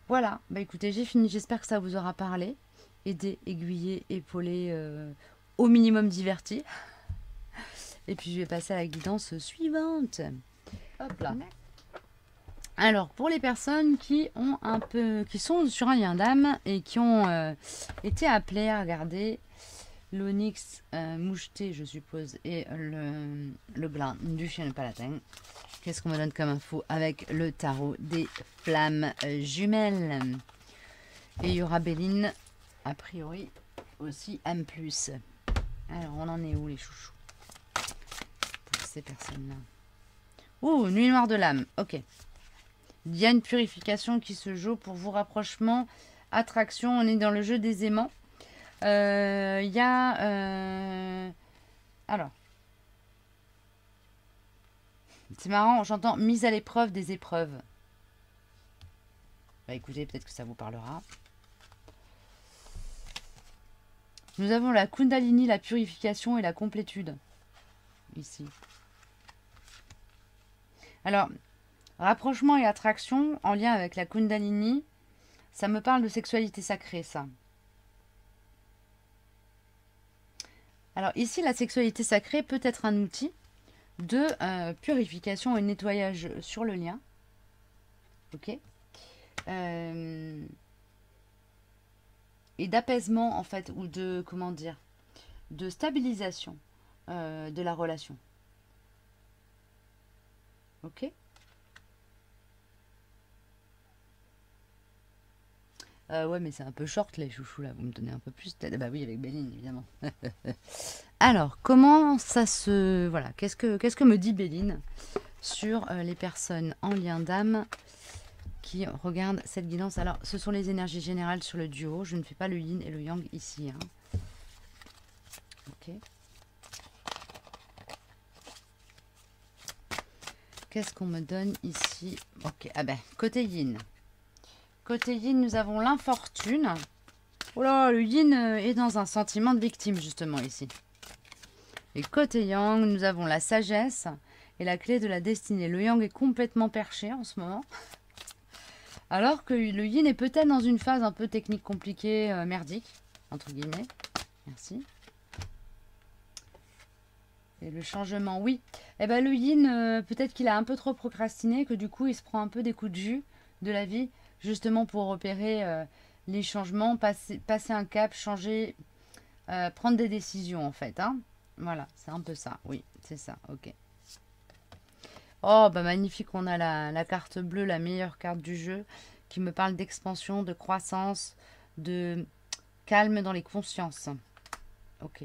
Voilà. Bah écoutez, j'ai fini. J'espère que ça vous aura parlé, aidé, aiguillé, épaulé, au minimum diverti. Et puis je vais passer à la guidance suivante. Hop là. Alors pour les personnes qui sont sur un lien d'âme et qui ont été appelées à regarder l'onyx moucheté, je suppose, et le blanc du chien de Palatin. Qu'est-ce qu'on me donne comme info avec le tarot des flammes jumelles? Et il y aura Béline, a priori, aussi M+. Alors, on en est où, les chouchous? Pour ces personnes-là. Ouh, nuit noire de l'âme. Ok. Il y a une purification qui se joue pour vous, rapprochement, attraction. On est dans le jeu des aimants. Il y a... Alors. C'est marrant, j'entends mise à l'épreuve des épreuves. Bah écoutez, peut-être que ça vous parlera. Nous avons la Kundalini, la purification et la complétude. Ici. Alors, rapprochement et attraction en lien avec la Kundalini, ça me parle de sexualité sacrée, ça. Alors ici, la sexualité sacrée peut être un outil de purification et nettoyage sur le lien. Ok. Et d'apaisement, en fait, ou de, comment dire, de stabilisation de la relation. Ok. Ouais, mais c'est un peu short, les chouchous, là. Vous me donnez un peu plus. Bah oui, avec Béline, évidemment. Alors, comment ça se... Voilà, qu'est-ce que me dit Béline sur les personnes en lien d'âme qui regardent cette guidance? Alors, ce sont les énergies générales sur le duo. Je ne fais pas le yin et le yang ici. Hein. Ok. Qu'est-ce qu'on me donne ici? Ok, ah ben, côté yin. Côté yin, nous avons l'infortune. Oh là, le yin est dans un sentiment de victime, justement, ici. Et côté yang, nous avons la sagesse et la clé de la destinée. Le yang est complètement perché en ce moment. Alors que le yin est peut-être dans une phase un peu technique compliquée, merdique, entre guillemets. Merci. Et le changement, oui. Eh ben, le yin, peut-être qu'il a un peu trop procrastiné, que du coup, il se prend un peu des coups de jus de la vie, justement pour repérer les changements, passer un cap, changer, prendre des décisions, en fait. Hein. Voilà, c'est un peu ça. Oui, c'est ça, ok. Oh, bah magnifique, on a la carte bleue, la meilleure carte du jeu, qui me parle d'expansion, de croissance, de calme dans les consciences. Ok.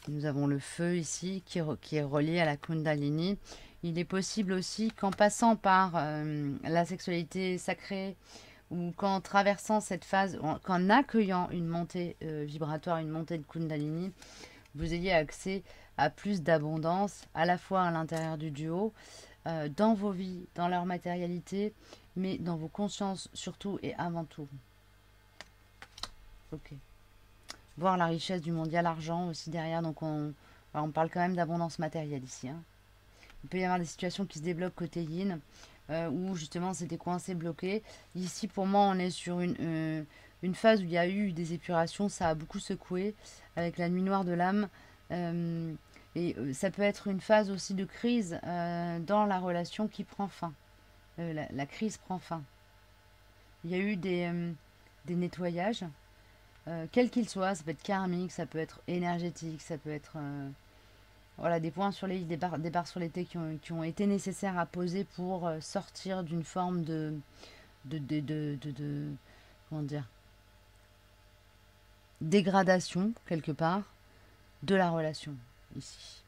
Nous avons le feu ici qui est relié à la Kundalini. Il est possible aussi qu'en passant par la sexualité sacrée ou qu'en traversant cette phase, qu'en accueillant une montée vibratoire, une montée de Kundalini, vous ayez accès à plus d'abondance, à la fois à l'intérieur du duo, dans vos vies, dans leur matérialité, mais dans vos consciences surtout et avant tout. Ok. Voir la richesse du mondial argent aussi derrière. Donc on parle quand même d'abondance matérielle ici. Hein. Il peut y avoir des situations qui se débloquent côté yin, où justement c'était coincé, bloqué. Ici pour moi on est sur une phase où il y a eu des épurations, ça a beaucoup secoué avec la nuit noire de l'âme. Et ça peut être une phase aussi de crise dans la relation qui prend fin. La crise prend fin. Il y a eu des nettoyages. Quel qu'il soit, ça peut être karmique, ça peut être énergétique, ça peut être voilà, des points sur les i, des barres sur les t qui ont été nécessaires à poser pour sortir d'une forme de comment dire, dégradation quelque part de la relation ici.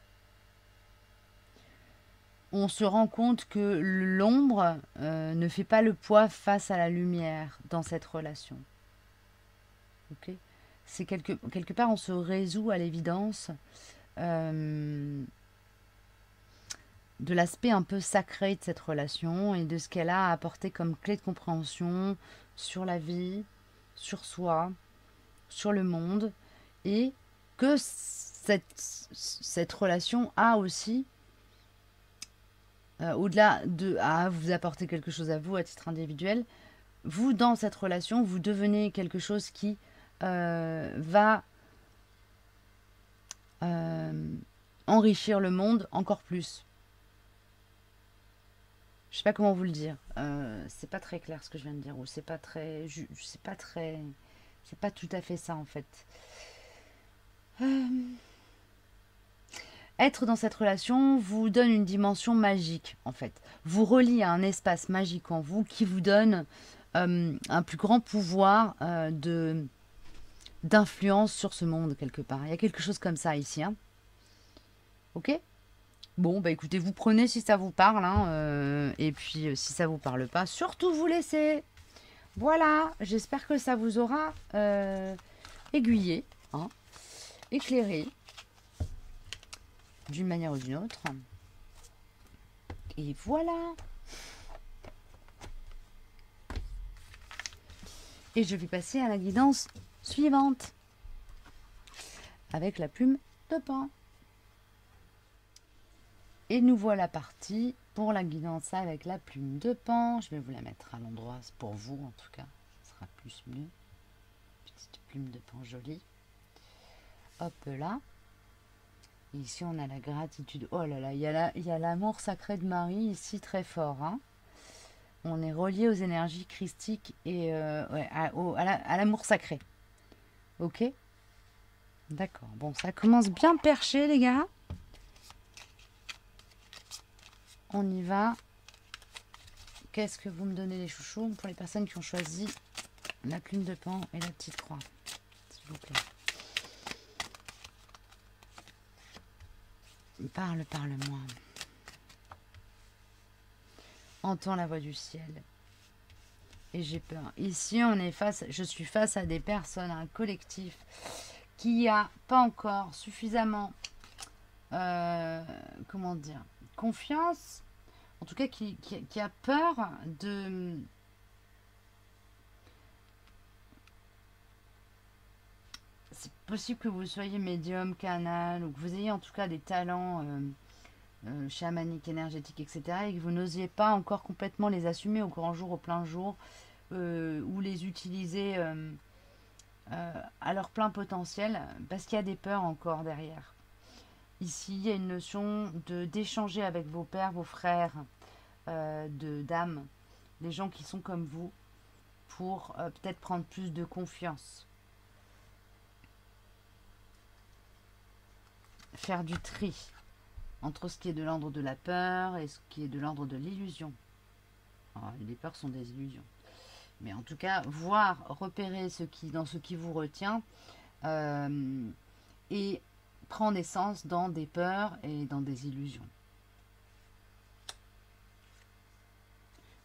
On se rend compte que l'ombre ne fait pas le poids face à la lumière dans cette relation. Ok, c'est quelque part on se résout à l'évidence de l'aspect un peu sacré de cette relation et de ce qu'elle a apporté comme clé de compréhension sur la vie, sur soi, sur le monde, et que cette relation a aussi, au-delà de vous apporter quelque chose à vous à titre individuel, vous dans cette relation, vous devenez quelque chose qui va enrichir le monde encore plus. Je sais pas comment vous le dire. C'est pas très clair ce que je viens de dire, ou c'est pas très, c'est pas très, c'est pas tout à fait ça en fait. Être dans cette relation vous donne une dimension magique en fait. Vous relie à un espace magique en vous qui vous donne un plus grand pouvoir d'influence sur ce monde quelque part. Il y a quelque chose comme ça ici. Hein. Ok. Bon, bah écoutez, vous prenez si ça vous parle. Hein, et puis si ça vous parle pas, surtout vous laissez. Voilà, j'espère que ça vous aura aiguillé, hein, éclairé, d'une manière ou d'une autre. Et voilà. Et je vais passer à la guidance suivante. Avec la plume de pain. Et nous voilà partis pour la guidance avec la plume de pain. Je vais vous la mettre à l'endroit pour vous en tout cas. Ce sera plus mieux. Petite plume de pain jolie. Hop là. Et ici on a la gratitude. Oh là là, il y a l'amour sacré de Marie ici très fort. Hein. On est relié aux énergies christiques et ouais, à l'amour sacré. Ok? D'accord. Bon, ça commence bien perché les gars. On y va. Qu'est-ce que vous me donnez les chouchous pour les personnes qui ont choisi la plume de pain et la petite croix, s'il vous plaît. Parle-moi. Entends la voix du ciel. Et j'ai peur. Ici, je suis face à des personnes, un collectif qui a pas encore suffisamment, comment dire, confiance, en tout cas qui a peur de... C'est possible que vous soyez médium, canal, ou que vous ayez en tout cas des talents chamaniques, énergétiques, etc. et que vous n'osiez pas encore complètement les assumer au grand jour, au plein jour, ou les utiliser à leur plein potentiel, parce qu'il y a des peurs encore derrière. Ici, il y a une notion d'échanger avec vos pères, vos frères, d'âme, les gens qui sont comme vous, pour peut-être prendre plus de confiance. Faire du tri entre ce qui est de l'ordre de la peur et ce qui est de l'ordre de l'illusion. Les peurs sont des illusions. Mais en tout cas, repérer dans ce qui vous retient et prend naissance dans des peurs et dans des illusions.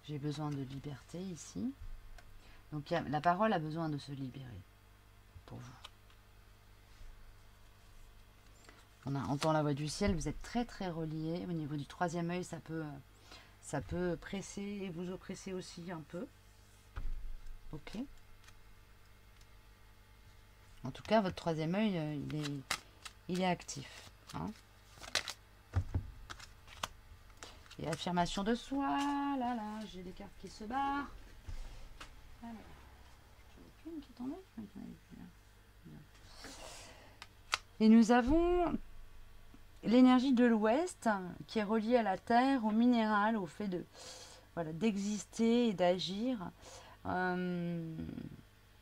J'ai besoin de liberté ici. Donc la parole a besoin de se libérer pour vous. On entend la voix du ciel, vous êtes très très reliés. Au niveau du troisième œil, ça peut presser et vous oppresser aussi un peu. Ok. En tout cas, votre troisième œil, il est actif. Hein. Et affirmation de soi. Là, j'ai des cartes qui se barrent. Alors, j'en ai qu'une qui est tombée. Et nous avons l'énergie de l'Ouest qui est reliée à la terre, au minéral, au fait d'exister et d'agir.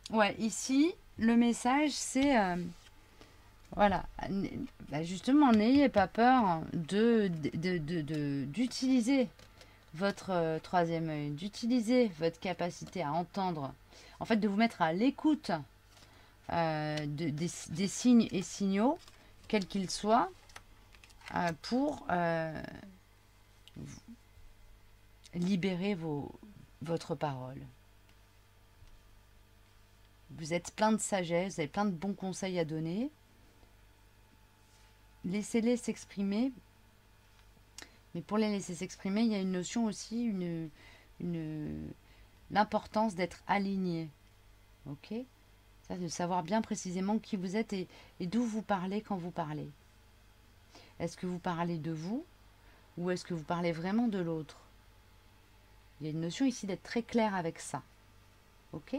Ouais, ici, le message, c'est justement, n'ayez pas peur d'utiliser votre troisième œil, d'utiliser votre capacité à entendre, en fait, de vous mettre à l'écoute des signes et signaux, quels qu'ils soient, pour libérer votre parole. Vous êtes plein de sagesse, vous avez plein de bons conseils à donner. Laissez-les s'exprimer. Mais pour les laisser s'exprimer, il y a une notion aussi, l'importance d'être aligné. Ok ? Ça, de savoir bien précisément qui vous êtes et d'où vous parlez quand vous parlez. Est-ce que vous parlez de vous ou est-ce que vous parlez vraiment de l'autre? Il y a une notion ici d'être très clair avec ça. Ok ?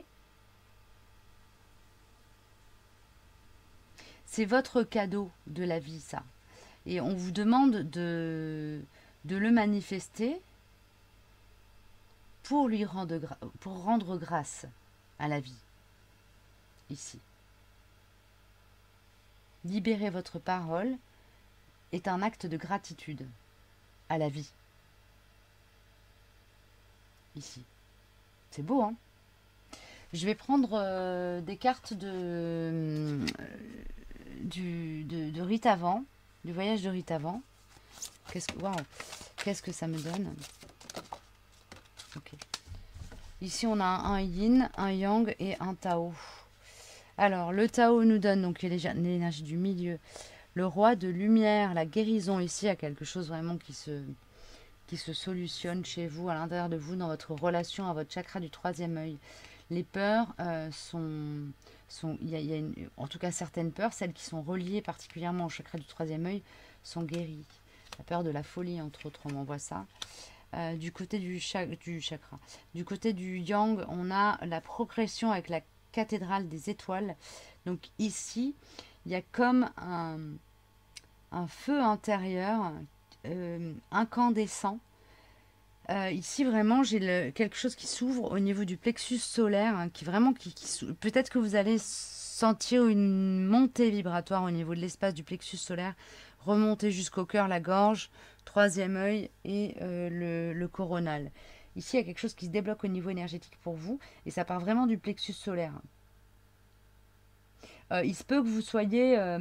C'est votre cadeau de la vie, ça. Et on vous demande de le manifester pour rendre grâce à la vie. Ici. Libérer votre parole est un acte de gratitude à la vie. Ici. C'est beau, hein? Je vais prendre des cartes de Rite Avant, du voyage de Rite Avant. Qu'est-ce que ça me donne? Ok. Ici, on a un yin, un yang et un tao. Alors, le Tao nous donne donc l'énergie du milieu, le roi de lumière, la guérison ici, à quelque chose vraiment qui se solutionnent chez vous, à l'intérieur de vous, dans votre relation à votre chakra du troisième œil. Les peurs il y a en tout cas certaines peurs, celles qui sont reliées particulièrement au chakra du troisième œil, sont guéries. La peur de la folie, entre autres, on m'envoie ça. Du côté du chakra. Du côté du yang, on a la progression avec la cathédrale des étoiles. Donc ici, il y a comme un feu intérieur incandescent. Ici, vraiment, j'ai quelque chose qui s'ouvre au niveau du plexus solaire, hein, qui vraiment, peut-être que vous allez sentir une montée vibratoire au niveau de l'espace du plexus solaire, remonter jusqu'au cœur, la gorge, troisième œil et le coronal. Ici, il y a quelque chose qui se débloque au niveau énergétique pour vous, et ça part vraiment du plexus solaire. Il se peut que vous soyez, à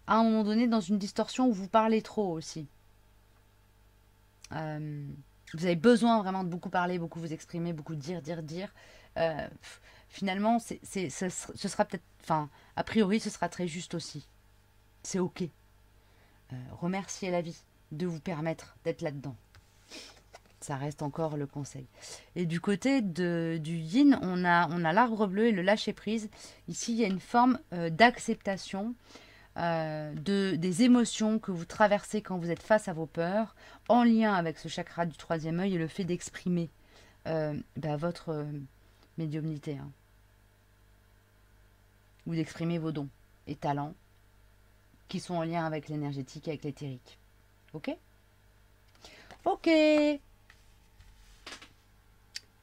un moment donné, dans une distorsion où vous parlez trop aussi. Vous avez besoin vraiment de beaucoup parler, beaucoup vous exprimer, beaucoup dire. Finalement, ce sera peut-être, enfin, a priori, ce sera très juste aussi. C'est ok. Remerciez la vie de vous permettre d'être là-dedans. Ça reste encore le conseil. Et du côté du yin, on a l'arbre bleu et le lâcher prise. Ici, il y a une forme d'acceptation des émotions que vous traversez quand vous êtes face à vos peurs, en lien avec ce chakra du troisième œil et le fait d'exprimer votre médiumnité, hein, ou d'exprimer vos dons et talents qui sont en lien avec l'énergétique et avec l'éthérique. Ok? Ok.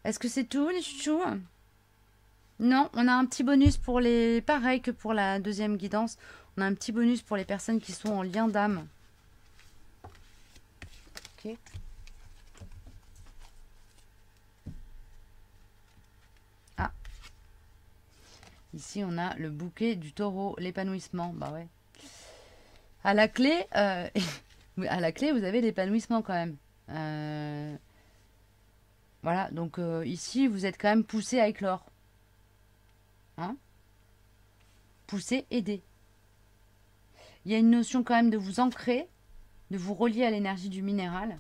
Est-ce que c'est tout, les chouchous? Non, on a un petit bonus pour les... Pareil que pour la deuxième guidance, on a un petit bonus pour les personnes qui sont en lien d'âme. Ok. Ah. Ici, on a le bouquet du taureau, l'épanouissement. Bah ouais. À la clé, vous avez l'épanouissement quand même. Voilà, donc ici, vous êtes quand même poussé à éclore. Hein? Poussé, aider. Il y a une notion quand même de vous ancrer, de vous relier à l'énergie du minéral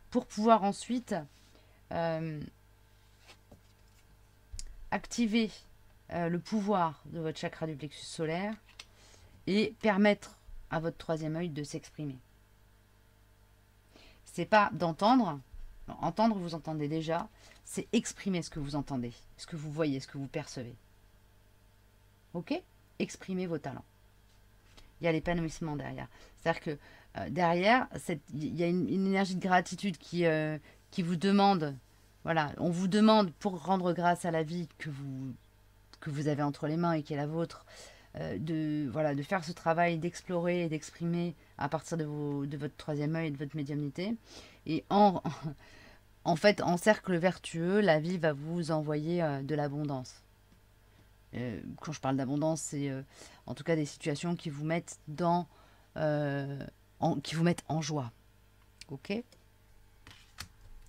pour pouvoir ensuite activer le pouvoir de votre chakra du plexus solaire et permettre à votre troisième œil de s'exprimer. C'est pas d'entendre. Entendre, vous entendez déjà. C'est exprimer ce que vous entendez, ce que vous voyez, ce que vous percevez. Ok? Exprimez vos talents. Il y a l'épanouissement derrière. C'est-à-dire que derrière, il y a une énergie de gratitude qui vous demande, voilà, on vous demande pour rendre grâce à la vie que vous avez entre les mains et qui est la vôtre, de faire ce travail, d'explorer et d'exprimer à partir de votre troisième œil et de votre médiumnité. Et en fait, en cercle vertueux, la vie va vous envoyer de l'abondance. Quand je parle d'abondance, c'est en tout cas des situations qui vous mettent qui vous mettent en joie. Ok?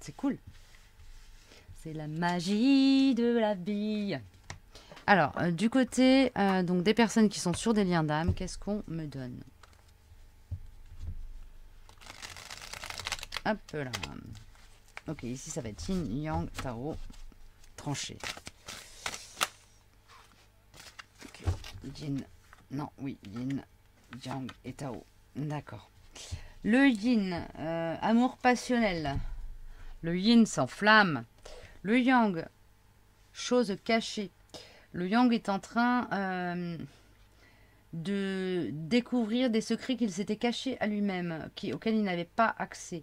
C'est cool. C'est la magie de la vie. Alors, du côté donc des personnes qui sont sur des liens d'âme, qu'est-ce qu'on me donne? Hop là. Ok, ici ça va être Yin, Yang, Tao, tranché. Okay. Yin, non, oui, Yin, Yang et Tao. D'accord. Le Yin, amour passionnel. Le Yin s'enflamme. Le Yang, chose cachée. Le Yang est en train de découvrir des secrets qu'il s'était cachés à lui-même, auxquels il n'avait pas accès.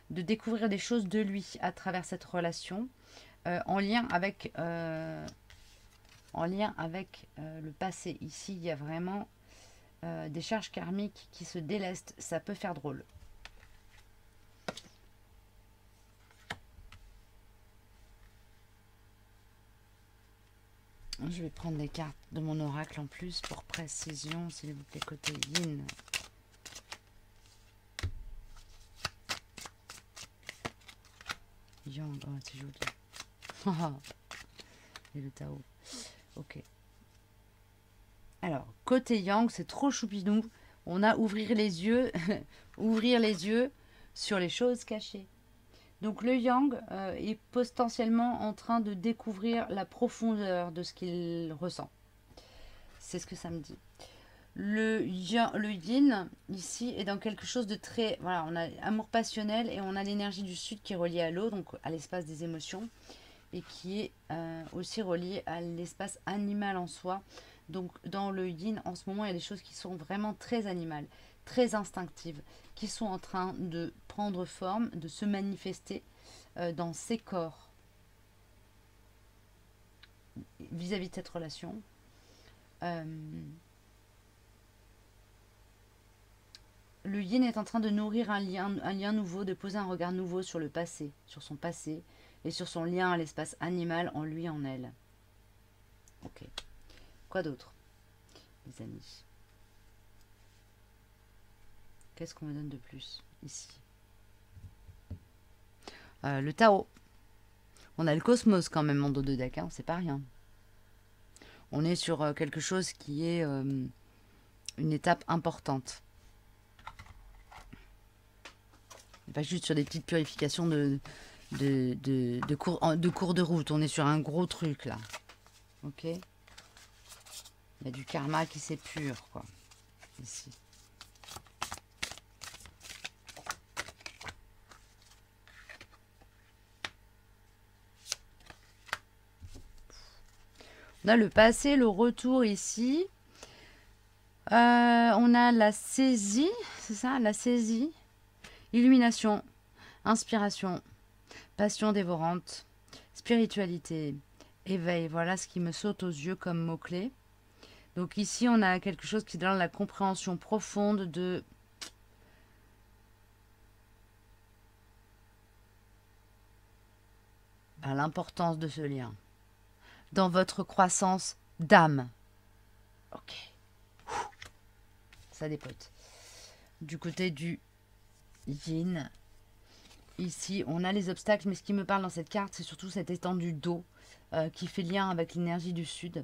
De découvrir des choses de lui à travers cette relation, en lien avec le passé. Ici, il y a vraiment des charges karmiques qui se délestent. Ça peut faire drôle. Je vais prendre des cartes de mon oracle en plus pour précision, s'il vous plaît, côté Yin. Yang, oh, c'est joli. Et le Tao. Ok. Alors, côté Yang, c'est trop choupinou. On a ouvrir les yeux, ouvrir les yeux sur les choses cachées. Donc le yang est potentiellement en train de découvrir la profondeur de ce qu'il ressent. C'est ce que ça me dit. Le yin, ici, est dans quelque chose de très... Voilà, on a amour passionnel et on a l'énergie du sud qui est reliée à l'eau, donc à l'espace des émotions, et qui est aussi reliée à l'espace animal en soi. Donc dans le yin, en ce moment, il y a des choses qui sont vraiment très animales, très instinctives, qui sont en train de prendre forme, de se manifester dans ces corps vis-à-vis de cette relation. Euh, le yin est en train de nourrir un lien nouveau, de poser un regard nouveau sur le passé, sur son passé, et sur son lien à l'espace animal en lui, en elle. Ok. Quoi d'autre, les amis? Qu'est-ce qu'on me donne de plus ici? Le Tao. On a le cosmos quand même en dos de deck, hein, c'est pas rien. On est sur quelque chose qui est une étape importante. Pas juste sur des petites purifications de cours de route. On est sur un gros truc là. Ok. Il y a du karma qui s'épure, quoi. Ici. On a le passé, le retour ici. On a la saisie, c'est ça, la saisie. Illumination, inspiration, passion dévorante, spiritualité, éveil. Voilà ce qui me saute aux yeux comme mot-clé. Donc ici, on a quelque chose qui donne la compréhension profonde de l'importance de ce lien dans votre croissance d'âme. Ok. Ça dépote. Du côté du yin, ici, on a les obstacles, mais ce qui me parle dans cette carte, c'est surtout cette étendue d'eau qui fait lien avec l'énergie du sud.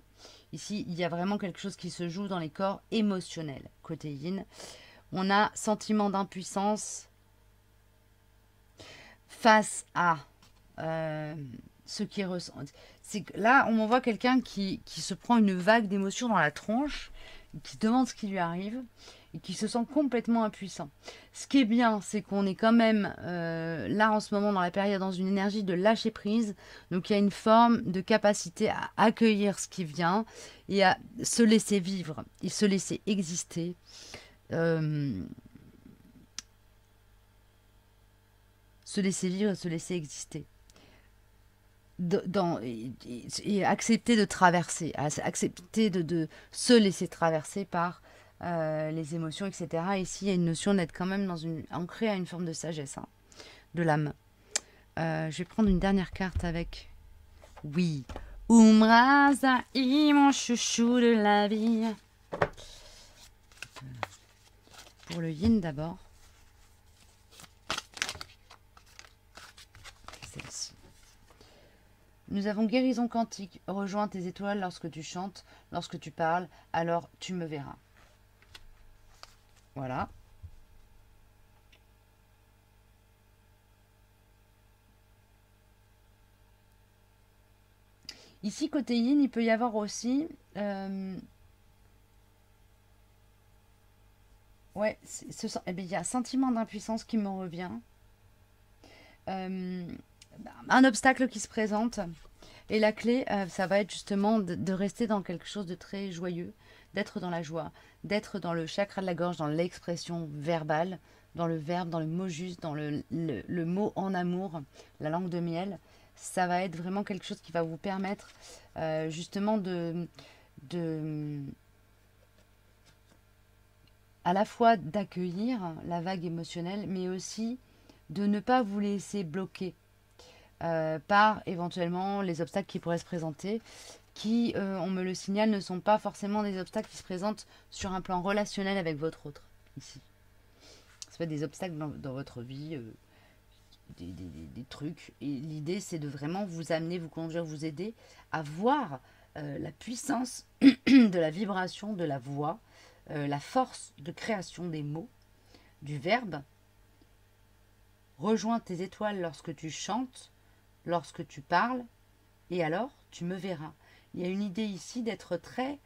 Ici, il y a vraiment quelque chose qui se joue dans les corps émotionnels, côté yin. On a sentiment d'impuissance face à ce qui est ressenti. C'est que là, on voit quelqu'un qui se prend une vague d'émotions dans la tronche, qui demande ce qui lui arrive et qui se sent complètement impuissant. Ce qui est bien, c'est qu'on est quand même là en ce moment dans la période dans une énergie de lâcher prise. Donc il y a une forme de capacité à accueillir ce qui vient et à se laisser vivre et se laisser exister. Se laisser vivre et se laisser exister. Et accepter de traverser, accepter de se laisser traverser par les émotions, etc. Ici, il y a une notion d'être quand même ancré à une forme de sagesse, hein, de l'âme. Je vais prendre une dernière carte avec... Oui. Umraza, mon chouchou de la vie. Pour le yin d'abord. Celle-ci. Nous avons guérison quantique. Rejoins tes étoiles lorsque tu chantes, lorsque tu parles, alors tu me verras. Voilà. Ici, côté yin, il peut y avoir aussi... ouais, il y a un sentiment d'impuissance qui me revient. Un obstacle qui se présente. Et la clé, ça va être justement de rester dans quelque chose de très joyeux, d'être dans la joie, d'être dans le chakra de la gorge, dans l'expression verbale, dans le verbe, dans le mot juste, dans le mot en amour, la langue de miel. Ça va être vraiment quelque chose qui va vous permettre justement à la fois d'accueillir la vague émotionnelle, mais aussi de ne pas vous laisser bloquer par éventuellement les obstacles qui pourraient se présenter, qui, on me le signale, ne sont pas forcément des obstacles qui se présentent sur un plan relationnel avec votre autre, ici. Ça peut être des obstacles dans votre vie, des trucs. Et l'idée, c'est de vraiment vous amener, vous conduire, vous aider à voir la puissance de la vibration de la voix, la force de création des mots, du verbe, Rejoins tes étoiles lorsque tu chantes, lorsque tu parles, et alors tu me verras. Il y a une idée ici d'être très...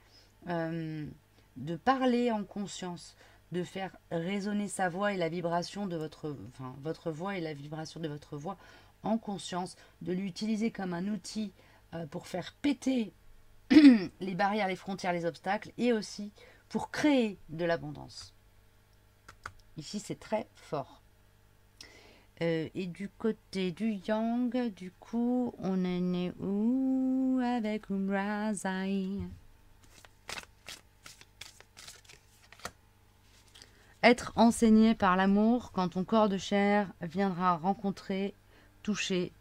de parler en conscience, de faire résonner sa voix et la vibration de votre voix et la vibration de votre voix en conscience, de l'utiliser comme un outil pour faire péter les barrières, les frontières, les obstacles, et aussi pour créer de l'abondance. Ici, c'est très fort. Et du côté du yang, du coup, on en est où avec Umrazai? Être enseigné par l'amour quand ton corps de chair viendra rencontrer, toucher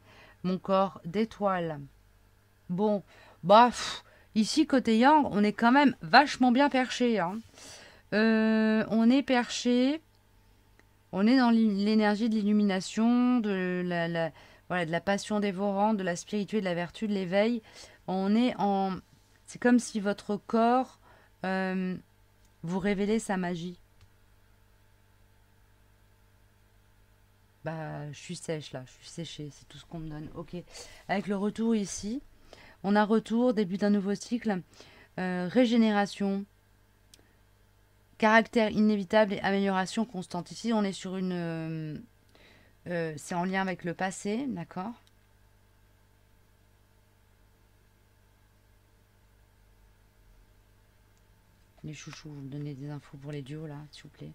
mon corps d'étoile. Bon, bah, ici, côté yang, on est quand même vachement bien perché. Hein. On est perché, on est dans l'énergie de l'illumination, voilà, de la passion dévorante, de la spiritualité, de la vertu, de l'éveil. On est en... C'est comme si votre corps vous révélait sa magie. Bah, je suis sèche là, je suis séchée, c'est tout ce qu'on me donne. Ok. Avec le retour ici, on a retour, début d'un nouveau cycle, régénération, caractère inévitable et amélioration constante. Ici, on est sur une... c'est en lien avec le passé, d'accord? Les chouchous, vous me donnez des infos pour les duos là, s'il vous plaît.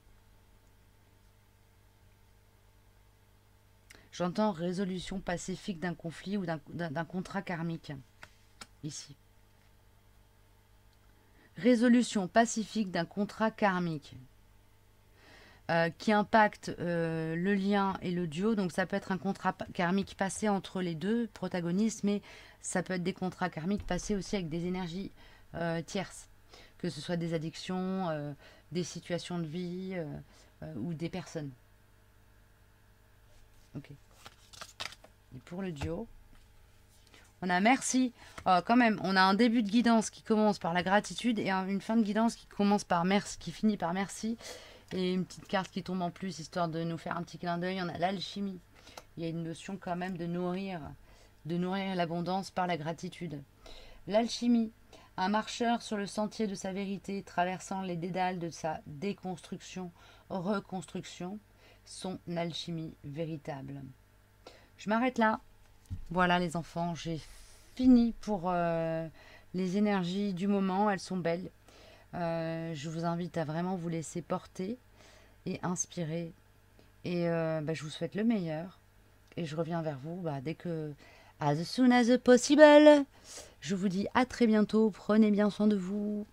J'entends résolution pacifique d'un conflit ou d'un contrat karmique. Ici. Résolution pacifique d'un contrat karmique. Qui impacte le lien et le duo. Donc ça peut être un contrat karmique passé entre les deux protagonistes, mais ça peut être des contrats karmiques passés aussi avec des énergies tierces, que ce soit des addictions, des situations de vie ou des personnes. Ok. Et pour le duo, on a merci. Quand même, on a un début de guidance qui commence par la gratitude et une fin de guidance qui commence par merci, qui finit par merci. Et une petite carte qui tombe en plus, histoire de nous faire un petit clin d'œil. On a l'alchimie. Il y a une notion quand même de nourrir l'abondance par la gratitude. L'alchimie, un marcheur sur le sentier de sa vérité, traversant les dédales de sa déconstruction, reconstruction, son alchimie véritable. Je m'arrête là. Voilà les enfants, j'ai fini pour les énergies du moment. Elles sont belles. Je vous invite à vraiment vous laisser porter et inspirer. Et je vous souhaite le meilleur. Et je reviens vers vous dès que... As soon as possible. Je vous dis à très bientôt. Prenez bien soin de vous.